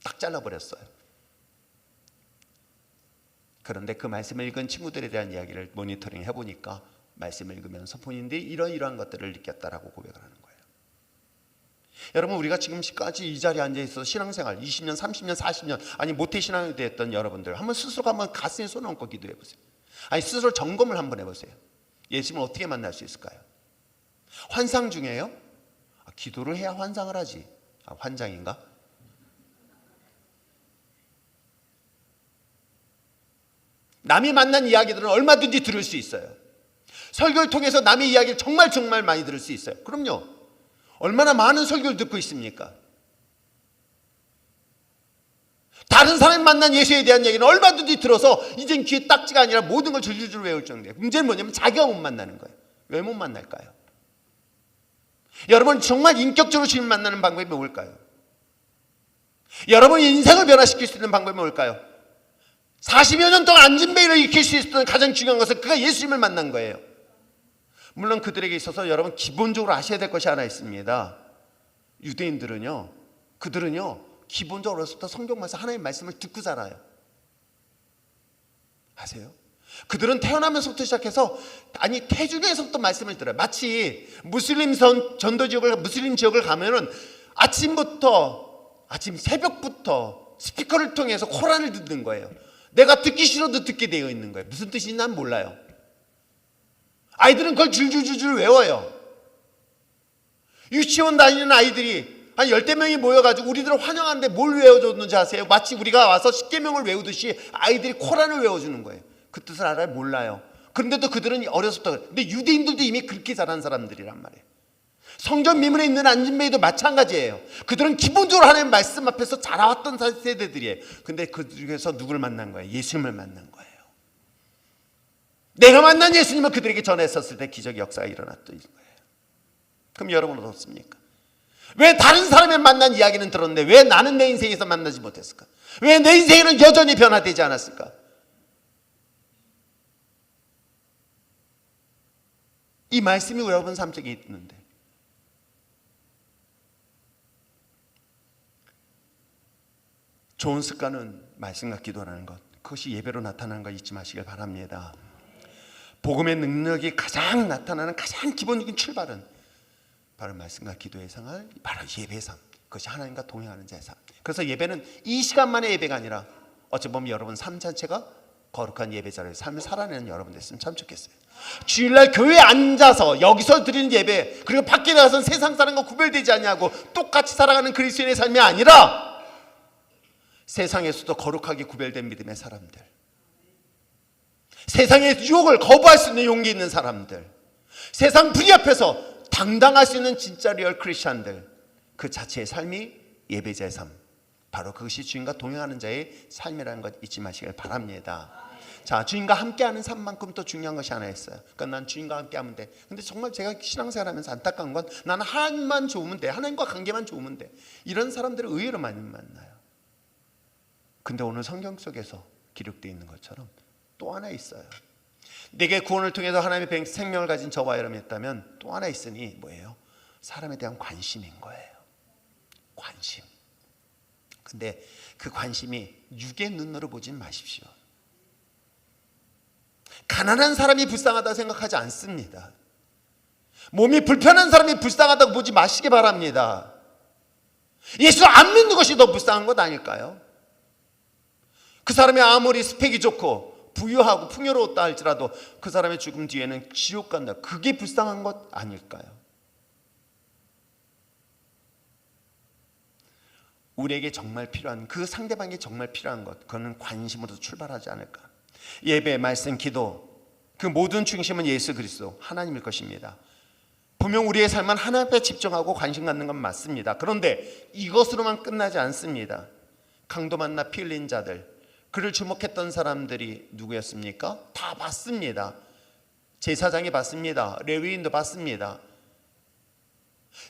[SPEAKER 1] 딱 잘라버렸어요. 그런데 그 말씀을 읽은 친구들에 대한 이야기를 모니터링 해보니까 말씀을 읽으면서 본인들이 이러이러한 것들을 느꼈다라고 고백을 하는 거예요. 여러분, 우리가 지금까지 이 자리에 앉아 있어서 신앙생활 20년, 30년, 40년 아니 모태신앙이 됐던 여러분들 한번 스스로 한번 가슴에 손 얹고 기도해 보세요. 아니 스스로 점검을 한번 해보세요. 예수님을 어떻게 만날 수 있을까요? 환상 중에요? 기도를 해야 환상을 하지. 환장인가? 남이 만난 이야기들은 얼마든지 들을 수 있어요. 설교를 통해서 남의 이야기를 정말 많이 들을 수 있어요. 그럼요. 얼마나 많은 설교를 듣고 있습니까? 다른 사람이 만난 예수에 대한 얘기는 얼마든지 들어서 이젠 귀에 딱지가 아니라 모든 걸 줄줄줄 외울 정도예요. 문제는 뭐냐면 자기가 못 만나는 거예요. 왜 못 만날까요? 여러분, 정말 인격적으로 주님 만나는 방법이 뭘까요? 여러분의 인생을 변화시킬 수 있는 방법이 뭘까요? 40여 년 동안 안진뱅이를 익힐 수 있었던 가장 중요한 것은 그가 예수님을 만난 거예요. 물론 그들에게 있어서 여러분 기본적으로 아셔야 될 것이 하나 있습니다. 유대인들은요, 그들은요 기본적으로 어려서부터 성경 말씀, 하나님의 말씀을 듣고 자라요. 아세요? 그들은 태어나면서부터 시작해서 태중에서부터 말씀을 들어요. 마치 무슬림 지역을 가면은 아침 새벽부터 스피커를 통해서 코란을 듣는 거예요. 내가 듣기 싫어도 듣게 되어 있는 거예요. 무슨 뜻인지 난 몰라요. 아이들은 그걸 줄줄줄 외워요. 유치원 다니는 아이들이 한 10대 명이 모여가지고 우리들을 환영하는데 뭘 외워줬는지 아세요? 마치 우리가 와서 10계명을 외우듯이 아이들이 코란을 외워주는 거예요. 그 뜻을 알아요? 몰라요. 그런데도 그들은 어려서부터, 근데 유대인들도 이미 그렇게 자란 사람들이란 말이에요. 성전 미문에 있는 안진뱅이도 마찬가지예요. 그들은 기본적으로 하나님의 말씀 앞에서 자라왔던 세대들이에요. 근데 그 중에서 누구를 만난 거예요? 예수님을 만난 거예요. 내가 만난 예수님을 그들에게 전했었을 때 기적의 역사가 일어났던 거예요. 그럼 여러분은 어떻습니까? 왜 다른 사람의 만난 이야기는 들었는데 왜 나는 내 인생에서 만나지 못했을까? 왜 내 인생에는 여전히 변화되지 않았을까? 이 말씀이 여러분 삶 속에 있는데 좋은 습관은 말씀과 기도라는 것, 그것이 예배로 나타나는 거 잊지 마시길 바랍니다. 복음의 능력이 가장 나타나는 가장 기본적인 출발은 바로 말씀과 기도의 생활, 바로 예배의 삶, 그것이 하나님과 동행하는 자의 삶. 그래서 예배는 이 시간만의 예배가 아니라 어찌 보면 여러분 삶 자체가 거룩한 예배자로의 삶을 살아내는 여러분 됐으면 참 좋겠어요. 주일날 교회에 앉아서 여기서 드리는 예배, 그리고 밖에 나가서 세상 사람과 구별되지 않냐고 똑같이 살아가는 그리스도인의 삶이 아니라 세상에서도 거룩하게 구별된 믿음의 사람들, 세상의 유혹을 거부할 수 있는 용기 있는 사람들, 세상 분위 앞에서 당당할 수 있는 진짜 리얼 크리스찬들, 그 자체의 삶이 예배자의 삶, 바로 그것이 주님과 동행하는 자의 삶이라는 것 잊지 마시길 바랍니다. 자, 주님과 함께하는 삶만큼 또 중요한 것이 하나 있어요. 그러니까 난 주님과 함께하면 돼. 근데 정말 제가 신앙생활하면서 안타까운 건 나는 하나님만 좋으면 돼, 하나님과 관계만 좋으면 돼, 이런 사람들을 의외로 많이 만나요. 근데 오늘 성경 속에서 기록되어 있는 것처럼 또 하나 있어요. 내게 구원을 통해서 하나님의 생명을 가진 저와 여러분이 있다면 또 하나 있으니 뭐예요? 사람에 대한 관심인 거예요. 관심. 근데 그 관심이 육의 눈으로 보진 마십시오. 가난한 사람이 불쌍하다고 생각하지 않습니다. 몸이 불편한 사람이 불쌍하다고 보지 마시기 바랍니다. 예수 안 믿는 것이 더 불쌍한 것 아닐까요? 그 사람이 아무리 스펙이 좋고 부유하고 풍요로웠다 할지라도 그 사람의 죽음 뒤에는 지옥 간다, 그게 불쌍한 것 아닐까요? 우리에게 정말 필요한, 그 상대방에게 정말 필요한 것, 그거는 관심으로 출발하지 않을까. 예배, 말씀, 기도, 그 모든 중심은 예수 그리스도 하나님일 것입니다. 분명 우리의 삶은 하나님 앞에 집중하고 관심 갖는 건 맞습니다. 그런데 이것으로만 끝나지 않습니다. 강도 만나 피 흘린 자들, 그를 주목했던 사람들이 누구였습니까? 다 봤습니다. 제사장이 봤습니다. 레위인도 봤습니다.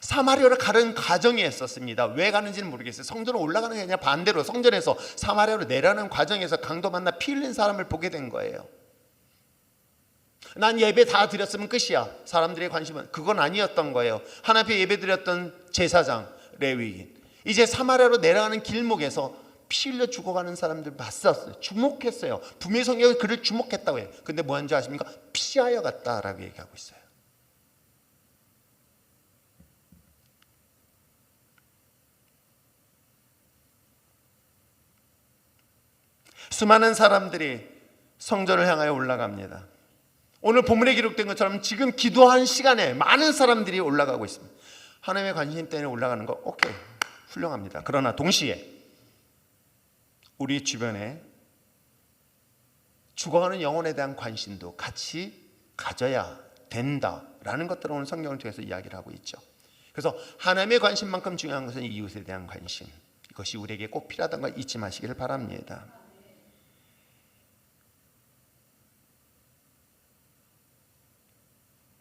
[SPEAKER 1] 사마리아로 가는 과정이 있었습니다. 왜 가는지는 모르겠어요. 성전으로 올라가는 게 아니라 반대로 성전에서 사마리아로 내려가는 과정에서 강도 만나 피 흘린 사람을 보게 된 거예요. 난 예배 다 드렸으면 끝이야, 사람들의 관심은. 그건 아니었던 거예요. 하나님 앞에 예배 드렸던 제사장, 레위인, 이제 사마리아로 내려가는 길목에서 피 흘려 죽어가는 사람들 봤었어요. 주목했어요. 분명히 성경이 그를 주목했다고 해요. 근데 뭐 하는지 아십니까? 피하여 갔다라고 얘기하고 있어요. 수많은 사람들이 성전을 향하여 올라갑니다. 오늘 본문에 기록된 것처럼 지금 기도한 시간에 많은 사람들이 올라가고 있습니다. 하나님의 관심 때문에 올라가는 거 오케이, 훌륭합니다. 그러나 동시에 우리 주변에 죽어가는 영혼에 대한 관심도 같이 가져야 된다라는 것들을 오늘 성경을 통해서 이야기를 하고 있죠. 그래서 하나님의 관심만큼 중요한 것은 이웃에 대한 관심, 이것이 우리에게 꼭 필요하다는 걸 잊지 마시기를 바랍니다.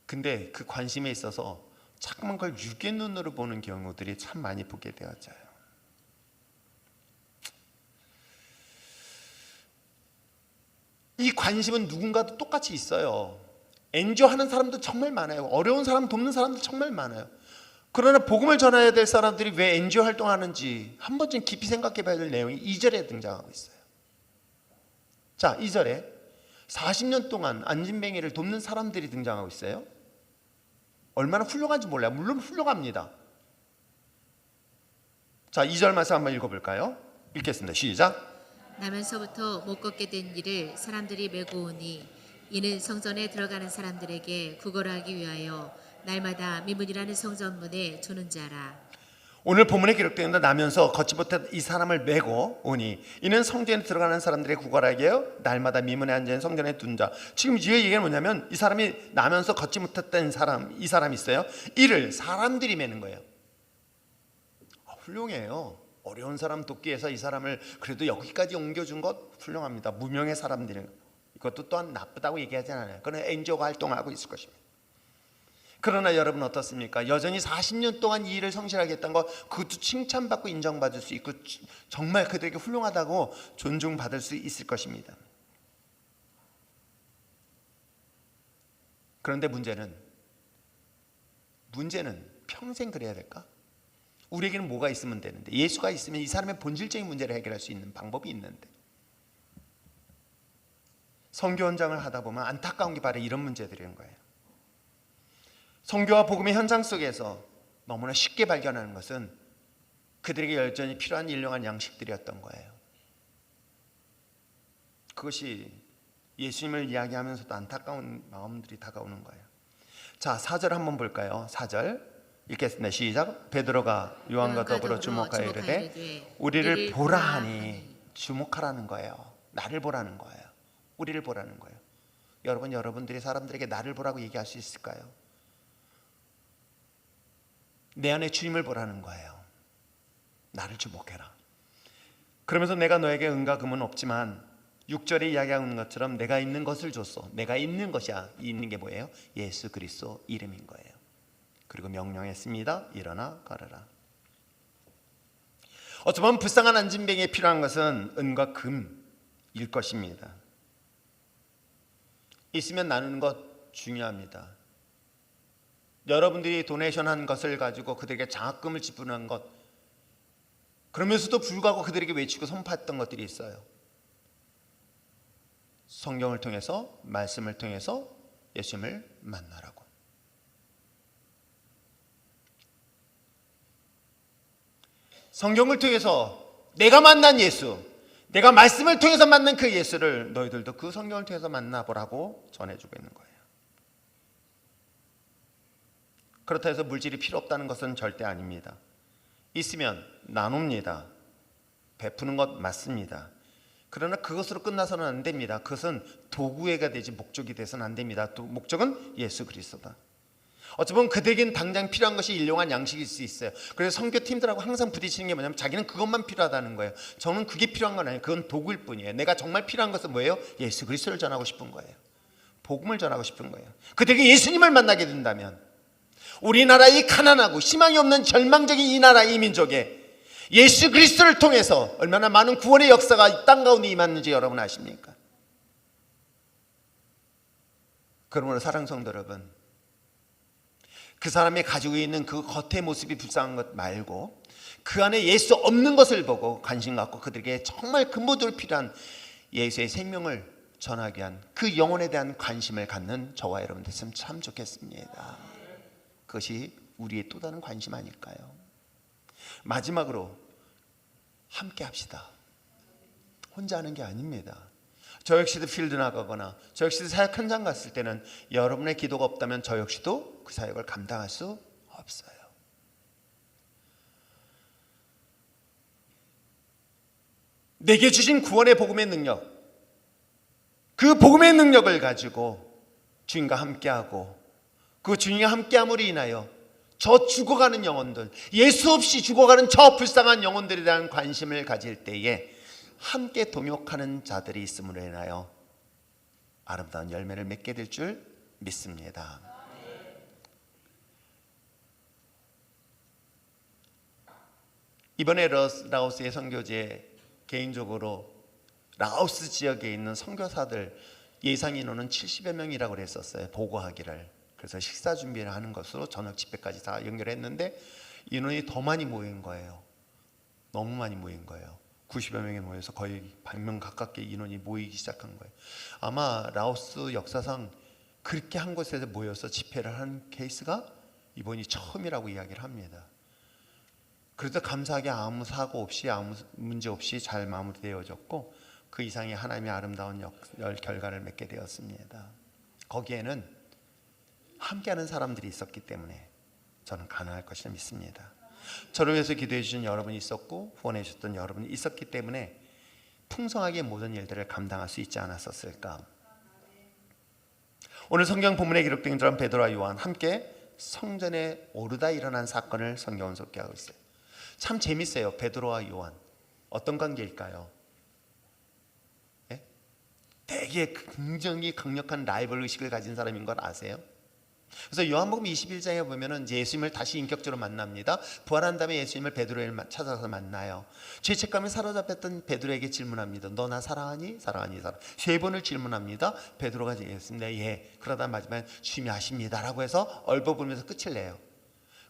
[SPEAKER 1] 근데 그 관심에 있어서 자꾸만 그걸 육의 눈으로 보는 경우들이 참 많이 보게 되어져요. 이 관심은 누군가도 똑같이 있어요. 엔조하는 사람도 정말 많아요. 어려운 사람 돕는 사람도 정말 많아요. 그러나 복음을 전해야 될 사람들이 왜 엔지오 활동하는지 한 번쯤 깊이 생각해 봐야 될 내용이 2절에 등장하고 있어요. 자, 2절에 40년 동안 안진뱅이를 돕는 사람들이 등장하고 있어요. 얼마나 훌륭한지 몰라요. 물론 훌륭합니다. 자, 2절 말씀 한번 읽어볼까요? 읽겠습니다. 시작.
[SPEAKER 2] 나면서부터 못 걷게 된 이를 사람들이 메고 오니 이는 성전에 들어가는 사람들에게 구걸하기 위하여 날마다 미문이라는 성전문에 두는 자라.
[SPEAKER 1] 오늘 본문에 기록되어 있는 나면서 걷지 못한 이 사람을 메고 오니 이는 성전에 들어가는 사람들의 구걸하게 하여 날마다 미문에 앉은 성전에 둔 자. 지금 이 얘기가 뭐냐면 이 사람이 나면서 걷지 못했던 사람, 이 사람이 있어요. 이를 사람들이 메는 거예요. 훌륭해요. 어려운 사람 돕기 위해서 이 사람을 그래도 여기까지 옮겨준 것 훌륭합니다. 무명의 사람들은 이것도 또한 나쁘다고 얘기하지 않아요. 그건 엔조가 활동하고 있을 것입니다. 그러나 여러분 어떻습니까? 여전히 40년 동안 이 일을 성실하게 했던 것, 그것도 칭찬받고 인정받을 수 있고 정말 그들에게 훌륭하다고 존중받을 수 있을 것입니다. 그런데 문제는 평생 그래야 될까? 우리에게는 뭐가 있으면 되는데, 예수가 있으면 이 사람의 본질적인 문제를 해결할 수 있는 방법이 있는데, 선교 현장을 하다 보면 안타까운 게 바로 이런 문제들인 거예요. 선교와 복음의 현장 속에서 너무나 쉽게 발견하는 것은 그들에게 여전히 필요한 일용한 양식들이었던 거예요. 그것이 예수님을 이야기하면서도 안타까운 마음들이 다가오는 거예요. 자, 4절 한번 볼까요? 4절 읽겠습니다. 시작. 베드로가 요한과 더불어 주목하여 이르되 우리를 보라 하니, 주목하라는 거예요. 나를 보라는 거예요. 우리를 보라는 거예요. 여러분들이 사람들에게 나를 보라고 얘기할 수 있을까요? 내 안에 주님을 보라는 거예요. 나를 주목해라. 그러면서 내가 너에게 은과 금은 없지만 6절에 이야기하는 것처럼 내가 있는 것을 줬어. 내가 있는 것이야. 있는 게 뭐예요? 예수 그리스도 이름인 거예요. 그리고 명령했습니다. 일어나 걸어라. 어쩌면 불쌍한 안진뱅이에 필요한 것은 은과 금일 것입니다. 있으면 나누는 것 중요합니다. 여러분들이 도네이션한 것을 가지고 그들에게 장학금을 지불한 것, 그러면서도 불구하고 그들에게 외치고 선포했던 것들이 있어요. 성경을 통해서, 말씀을 통해서 예수님을 만나라고. 성경을 통해서 내가 만난 예수, 내가 말씀을 통해서 만난 그 예수를 너희들도 그 성경을 통해서 만나보라고 전해주고 있는 거예요. 그렇다 해서 물질이 필요 없다는 것은 절대 아닙니다. 있으면 나눕니다. 베푸는 것 맞습니다. 그러나 그것으로 끝나서는 안 됩니다. 그것은 도구가 되지 목적이 돼서는 안 됩니다. 목적은 예수 그리스도다. 어쩌면 그들에겐 당장 필요한 것이 일용할 양식일 수 있어요. 그래서 선교팀들하고 항상 부딪히는 게 뭐냐면 자기는 그것만 필요하다는 거예요. 저는 그게 필요한 건 아니에요. 그건 도구일 뿐이에요. 내가 정말 필요한 것은 뭐예요? 예수 그리스도를 전하고 싶은 거예요. 복음을 전하고 싶은 거예요. 그들에게 예수님을 만나게 된다면 우리나라 이 가난하고 희망이 없는 절망적인 이 나라 이 민족에 예수 그리스도를 통해서 얼마나 많은 구원의 역사가 이 땅 가운데 임했는지 여러분 아십니까? 그러므로 사랑하는 성도 여러분, 그 사람이 가지고 있는 그 겉의 모습이 불쌍한 것 말고 그 안에 예수 없는 것을 보고 관심 갖고 그들에게 정말 근본적으로 필요한 예수의 생명을 전하기 위한 그 영혼에 대한 관심을 갖는 저와 여러분 됐으면 참 좋겠습니다. 그것이 우리의 또 다른 관심 아닐까요? 마지막으로 함께 합시다. 혼자 하는 게 아닙니다. 저 역시도 필드 나가거나 저 역시도 사역 현장 갔을 때는 여러분의 기도가 없다면 저 역시도 그 사역을 감당할 수 없어요. 내게 주신 구원의 복음의 능력, 그 복음의 능력을 가지고 주님과 함께하고 그 주님과 함께함으로 인하여 저 죽어가는 영혼들, 예수 없이 죽어가는 저 불쌍한 영혼들에 대한 관심을 가질 때에 함께 동역하는 자들이 있음으로 인하여 아름다운 열매를 맺게 될 줄 믿습니다. 이번에 라오스의 선교지에 개인적으로 라오스 지역에 있는 선교사들 예상 인원은 70여 명이라고 그랬었어요. 보고하기를. 그래서 식사 준비를 하는 것으로 저녁 집회까지 다 연결했는데 인원이 더 많이 모인 거예요. 너무 많이 모인 거예요. 90여 명이 모여서 거의 100명 가깝게 인원이 모이기 시작한 거예요. 아마 라오스 역사상 그렇게 한 곳에서 모여서 집회를 한 케이스가 이번이 처음이라고 이야기를 합니다. 그래도 감사하게 아무 사고 없이 아무 문제 없이 잘 마무리되어졌고 그 이상의 하나님의 아름다운 결과를 맺게 되었습니다. 거기에는 함께하는 사람들이 있었기 때문에 저는 가능할 것이라 믿습니다. 저를 위해서 기도해 주신 여러분이 있었고 후원해 주셨던 여러분이 있었기 때문에 풍성하게 모든 일들을 감당할 수 있지 않았었을까. 오늘 성경 본문에 기록된 것처럼 베드로와 요한 함께 성전에 오르다 일어난 사건을 성경은 소개하고 있어요. 참 재밌어요. 베드로와 요한 어떤 관계일까요? 예? 되게 굉장히 강력한 라이벌 의식을 가진 사람인 걸 아세요? 그래서 요한복음 21장에 보면은 예수님을 다시 인격적으로 만납니다. 부활한 다음에 예수님을 베드로를 찾아서 만나요. 죄책감에 사로잡혔던 베드로에게 질문합니다. 너 나 사랑하니? 사랑하니? 사랑. 3번을 질문합니다. 베드로가 얘기했습니다. 예. 그러다 마지막에 주님이 아십니다라고 해서 얼버무리면서 끝을 내요.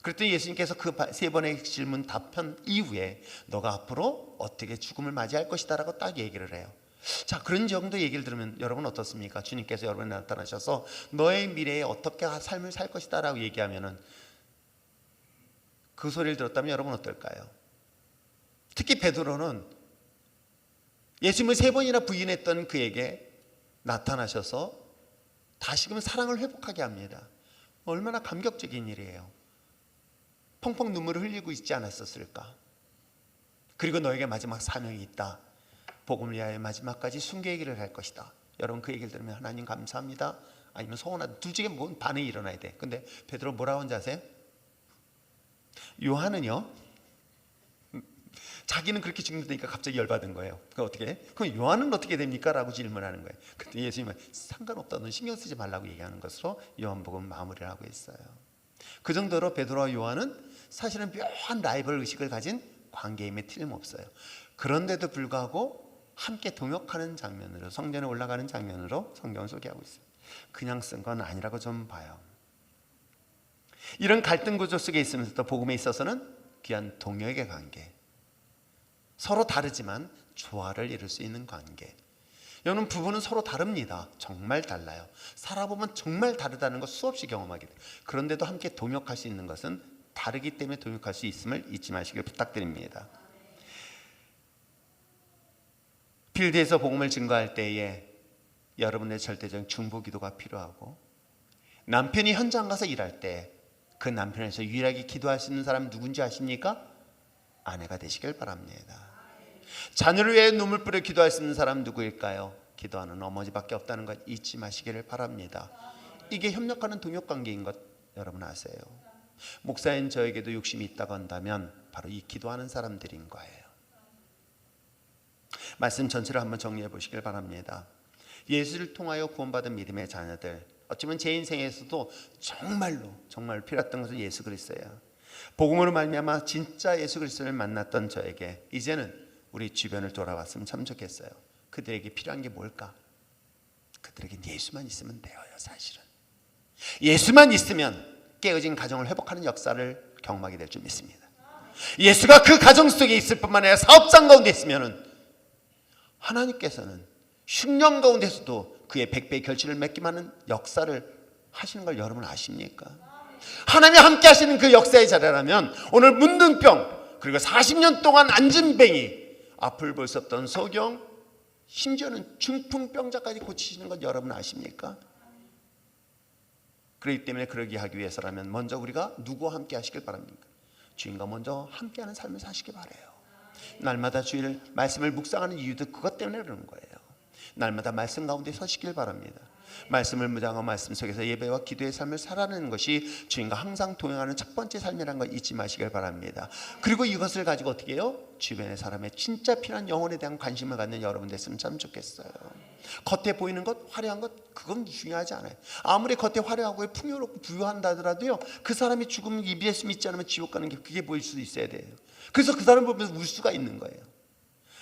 [SPEAKER 1] 그랬더니 예수님께서 그 3번의 질문 답변 이후에 너가 앞으로 어떻게 죽음을 맞이할 것이다 라고 딱 얘기를 해요. 자, 그런 정도 얘기를 들으면 여러분 어떻습니까? 주님께서 여러분에 나타나셔서 너의 미래에 어떻게 삶을 살 것이다 라고 얘기하면은 그 소리를 들었다면 여러분 어떨까요? 특히 베드로는 예수님을 3번이나 부인했던 그에게 나타나셔서 다시금 사랑을 회복하게 합니다. 얼마나 감격적인 일이에요. 펑펑 눈물을 흘리고 있지 않았었을까? 그리고 너에게 마지막 사명이 있다. 복음을 위하여 마지막까지 순교의 길을 할 것이다. 여러분 그 얘기를 들으면 하나님 감사합니다, 아니면 소원하다, 둘 중에 뭔 반응이 일어나야 돼. 근데 베드로 뭐라고 하는지 아세요? 요한은요, 자기는 그렇게 죽는다니까 갑자기 열받은 거예요. 그럼 어떻게 해? 그럼 요한은 어떻게 됩니까? 라고 질문하는 거예요. 그때 예수님은 상관없다, 넌 신경 쓰지 말라고 얘기하는 것으로 요한복음 마무리를 하고 있어요. 그 정도로 베드로와 요한은 사실은 묘한 라이벌 의식을 가진 관계임에 틀림없어요. 그런데도 불구하고 함께 동역하는 장면으로, 성전에 올라가는 장면으로 성경을 소개하고 있어요. 그냥 쓴 건 아니라고 좀 봐요. 이런 갈등 구조 속에 있으면서도 복음에 있어서는 귀한 동역의 관계, 서로 다르지만 조화를 이룰 수 있는 관계. 여러분 부부는 서로 다릅니다. 정말 달라요. 살아보면 정말 다르다는 거 수없이 경험하게 돼요. 그런데도 함께 동역할 수 있는 것은 다르기 때문에 동역할 수 있음을 잊지 마시길 부탁드립니다. 필드에서 복음을 증거할 때에 여러분의 절대적인 중보기도가 필요하고, 남편이 현장 가서 일할 때 그 남편에서 유일하게 기도할 수 있는 사람 누군지 아십니까? 아내가 되시길 바랍니다. 자녀를 위해 눈물 뿌려 기도할 수 있는 사람 누구일까요? 기도하는 어머니밖에 없다는 것 잊지 마시기를 바랍니다. 이게 협력하는 동역관계인 것 여러분 아세요? 목사인 저에게도 욕심이 있다고 한다면 바로 이 기도하는 사람들인 거예요. 말씀 전체를 한번 정리해 보시길 바랍니다. 예수를 통하여 구원받은 믿음의 자녀들, 어쩌면 제 인생에서도 정말 필요했던 것은 예수 그리스도예요. 복음으로 말미암아 진짜 예수 그리스도를 만났던 저에게 이제는 우리 주변을 돌아봤으면 참 좋겠어요. 그들에게 필요한 게 뭘까? 그들에겐 예수만 있으면 돼요. 사실은 예수만 있으면 깨어진 가정을 회복하는 역사를 경험하게 될 줄 믿습니다. 예수가 그 가정 속에 있을 뿐만 아니라 사업장 가운데 있으면 하나님께서는 흉년 가운데서도 그의 100배의 결실을 맺게 하는 역사를 하시는 걸 여러분 아십니까? 하나님이 함께 하시는 그 역사의 자리라면 오늘 문둥병, 그리고 40년 동안 안진뱅이, 앞을 볼 수 없던 소경, 심지어는 중풍병자까지 고치시는 것 여러분 아십니까? 그렇기 때문에 그러기 하기 위해서라면 먼저 우리가 누구와 함께 하시길 바랍니까? 주님과 먼저 함께하는 삶을 사시길 바라요. 날마다 주일 말씀을 묵상하는 이유도 그것 때문에 그러는 거예요. 날마다 말씀 가운데 서시길 바랍니다. 말씀을 묵상하고 말씀 속에서 예배와 기도의 삶을 살아내는 것이 주님과 항상 동행하는 첫 번째 삶이라는 걸 잊지 마시길 바랍니다. 그리고 이것을 가지고 어떻게 해요? 주변의 사람의 진짜 필요한 영혼에 대한 관심을 갖는 여러분 됐으면 참 좋겠어요. 겉에 보이는 것, 화려한 것, 그건 중요하지 않아요. 아무리 겉에 화려하고 풍요롭고 부유한다 하더라도요, 그 사람이 죽으면 예수 믿지 않으면 지옥 가는 게 그게 보일 수도 있어야 돼요. 그래서 그 사람 보면서 울 수가 있는 거예요.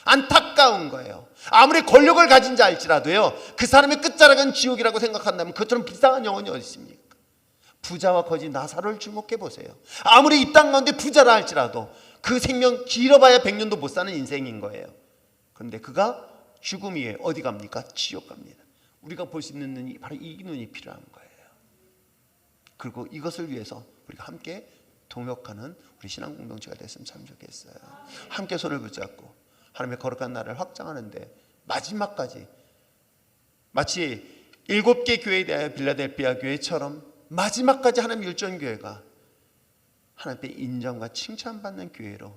[SPEAKER 1] 안타까운 거예요. 아무리 권력을 가진 자 할지라도요, 그 사람의 끝자락은 지옥이라고 생각한다면 그것처럼 불쌍한 영혼이 어디 있습니까? 부자와 거지 나사로를 주목해 보세요. 아무리 이 땅 가운데 부자라 할지라도 그 생명 길어봐야 100년도 못 사는 인생인 거예요. 그런데 그가 죽음 이후에 어디 갑니까? 지옥 갑니다. 우리가 볼 수 있는 눈이 바로 이 눈이 필요한 거예요. 그리고 이것을 위해서 우리가 함께 동역하는 우리 신앙 공동체가 됐으면 참 좋겠어요. 함께 손을 붙잡고 하나님의 거룩한 나라를 확장하는데 마지막까지 마치 7개 교회에 대하여 빌라델피아 교회처럼 마지막까지 하나님 율전교회가 하나님께 인정과 칭찬받는 교회로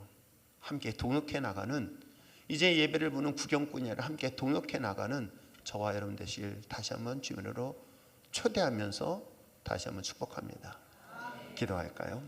[SPEAKER 1] 함께 동역해 나가는, 이제 예배를 보는 구경꾼이 아니라 함께 동역해 나가는 저와 여러분 되시길 다시 한번 주님으로 초대하면서 다시 한번 축복합니다. 기도할까요?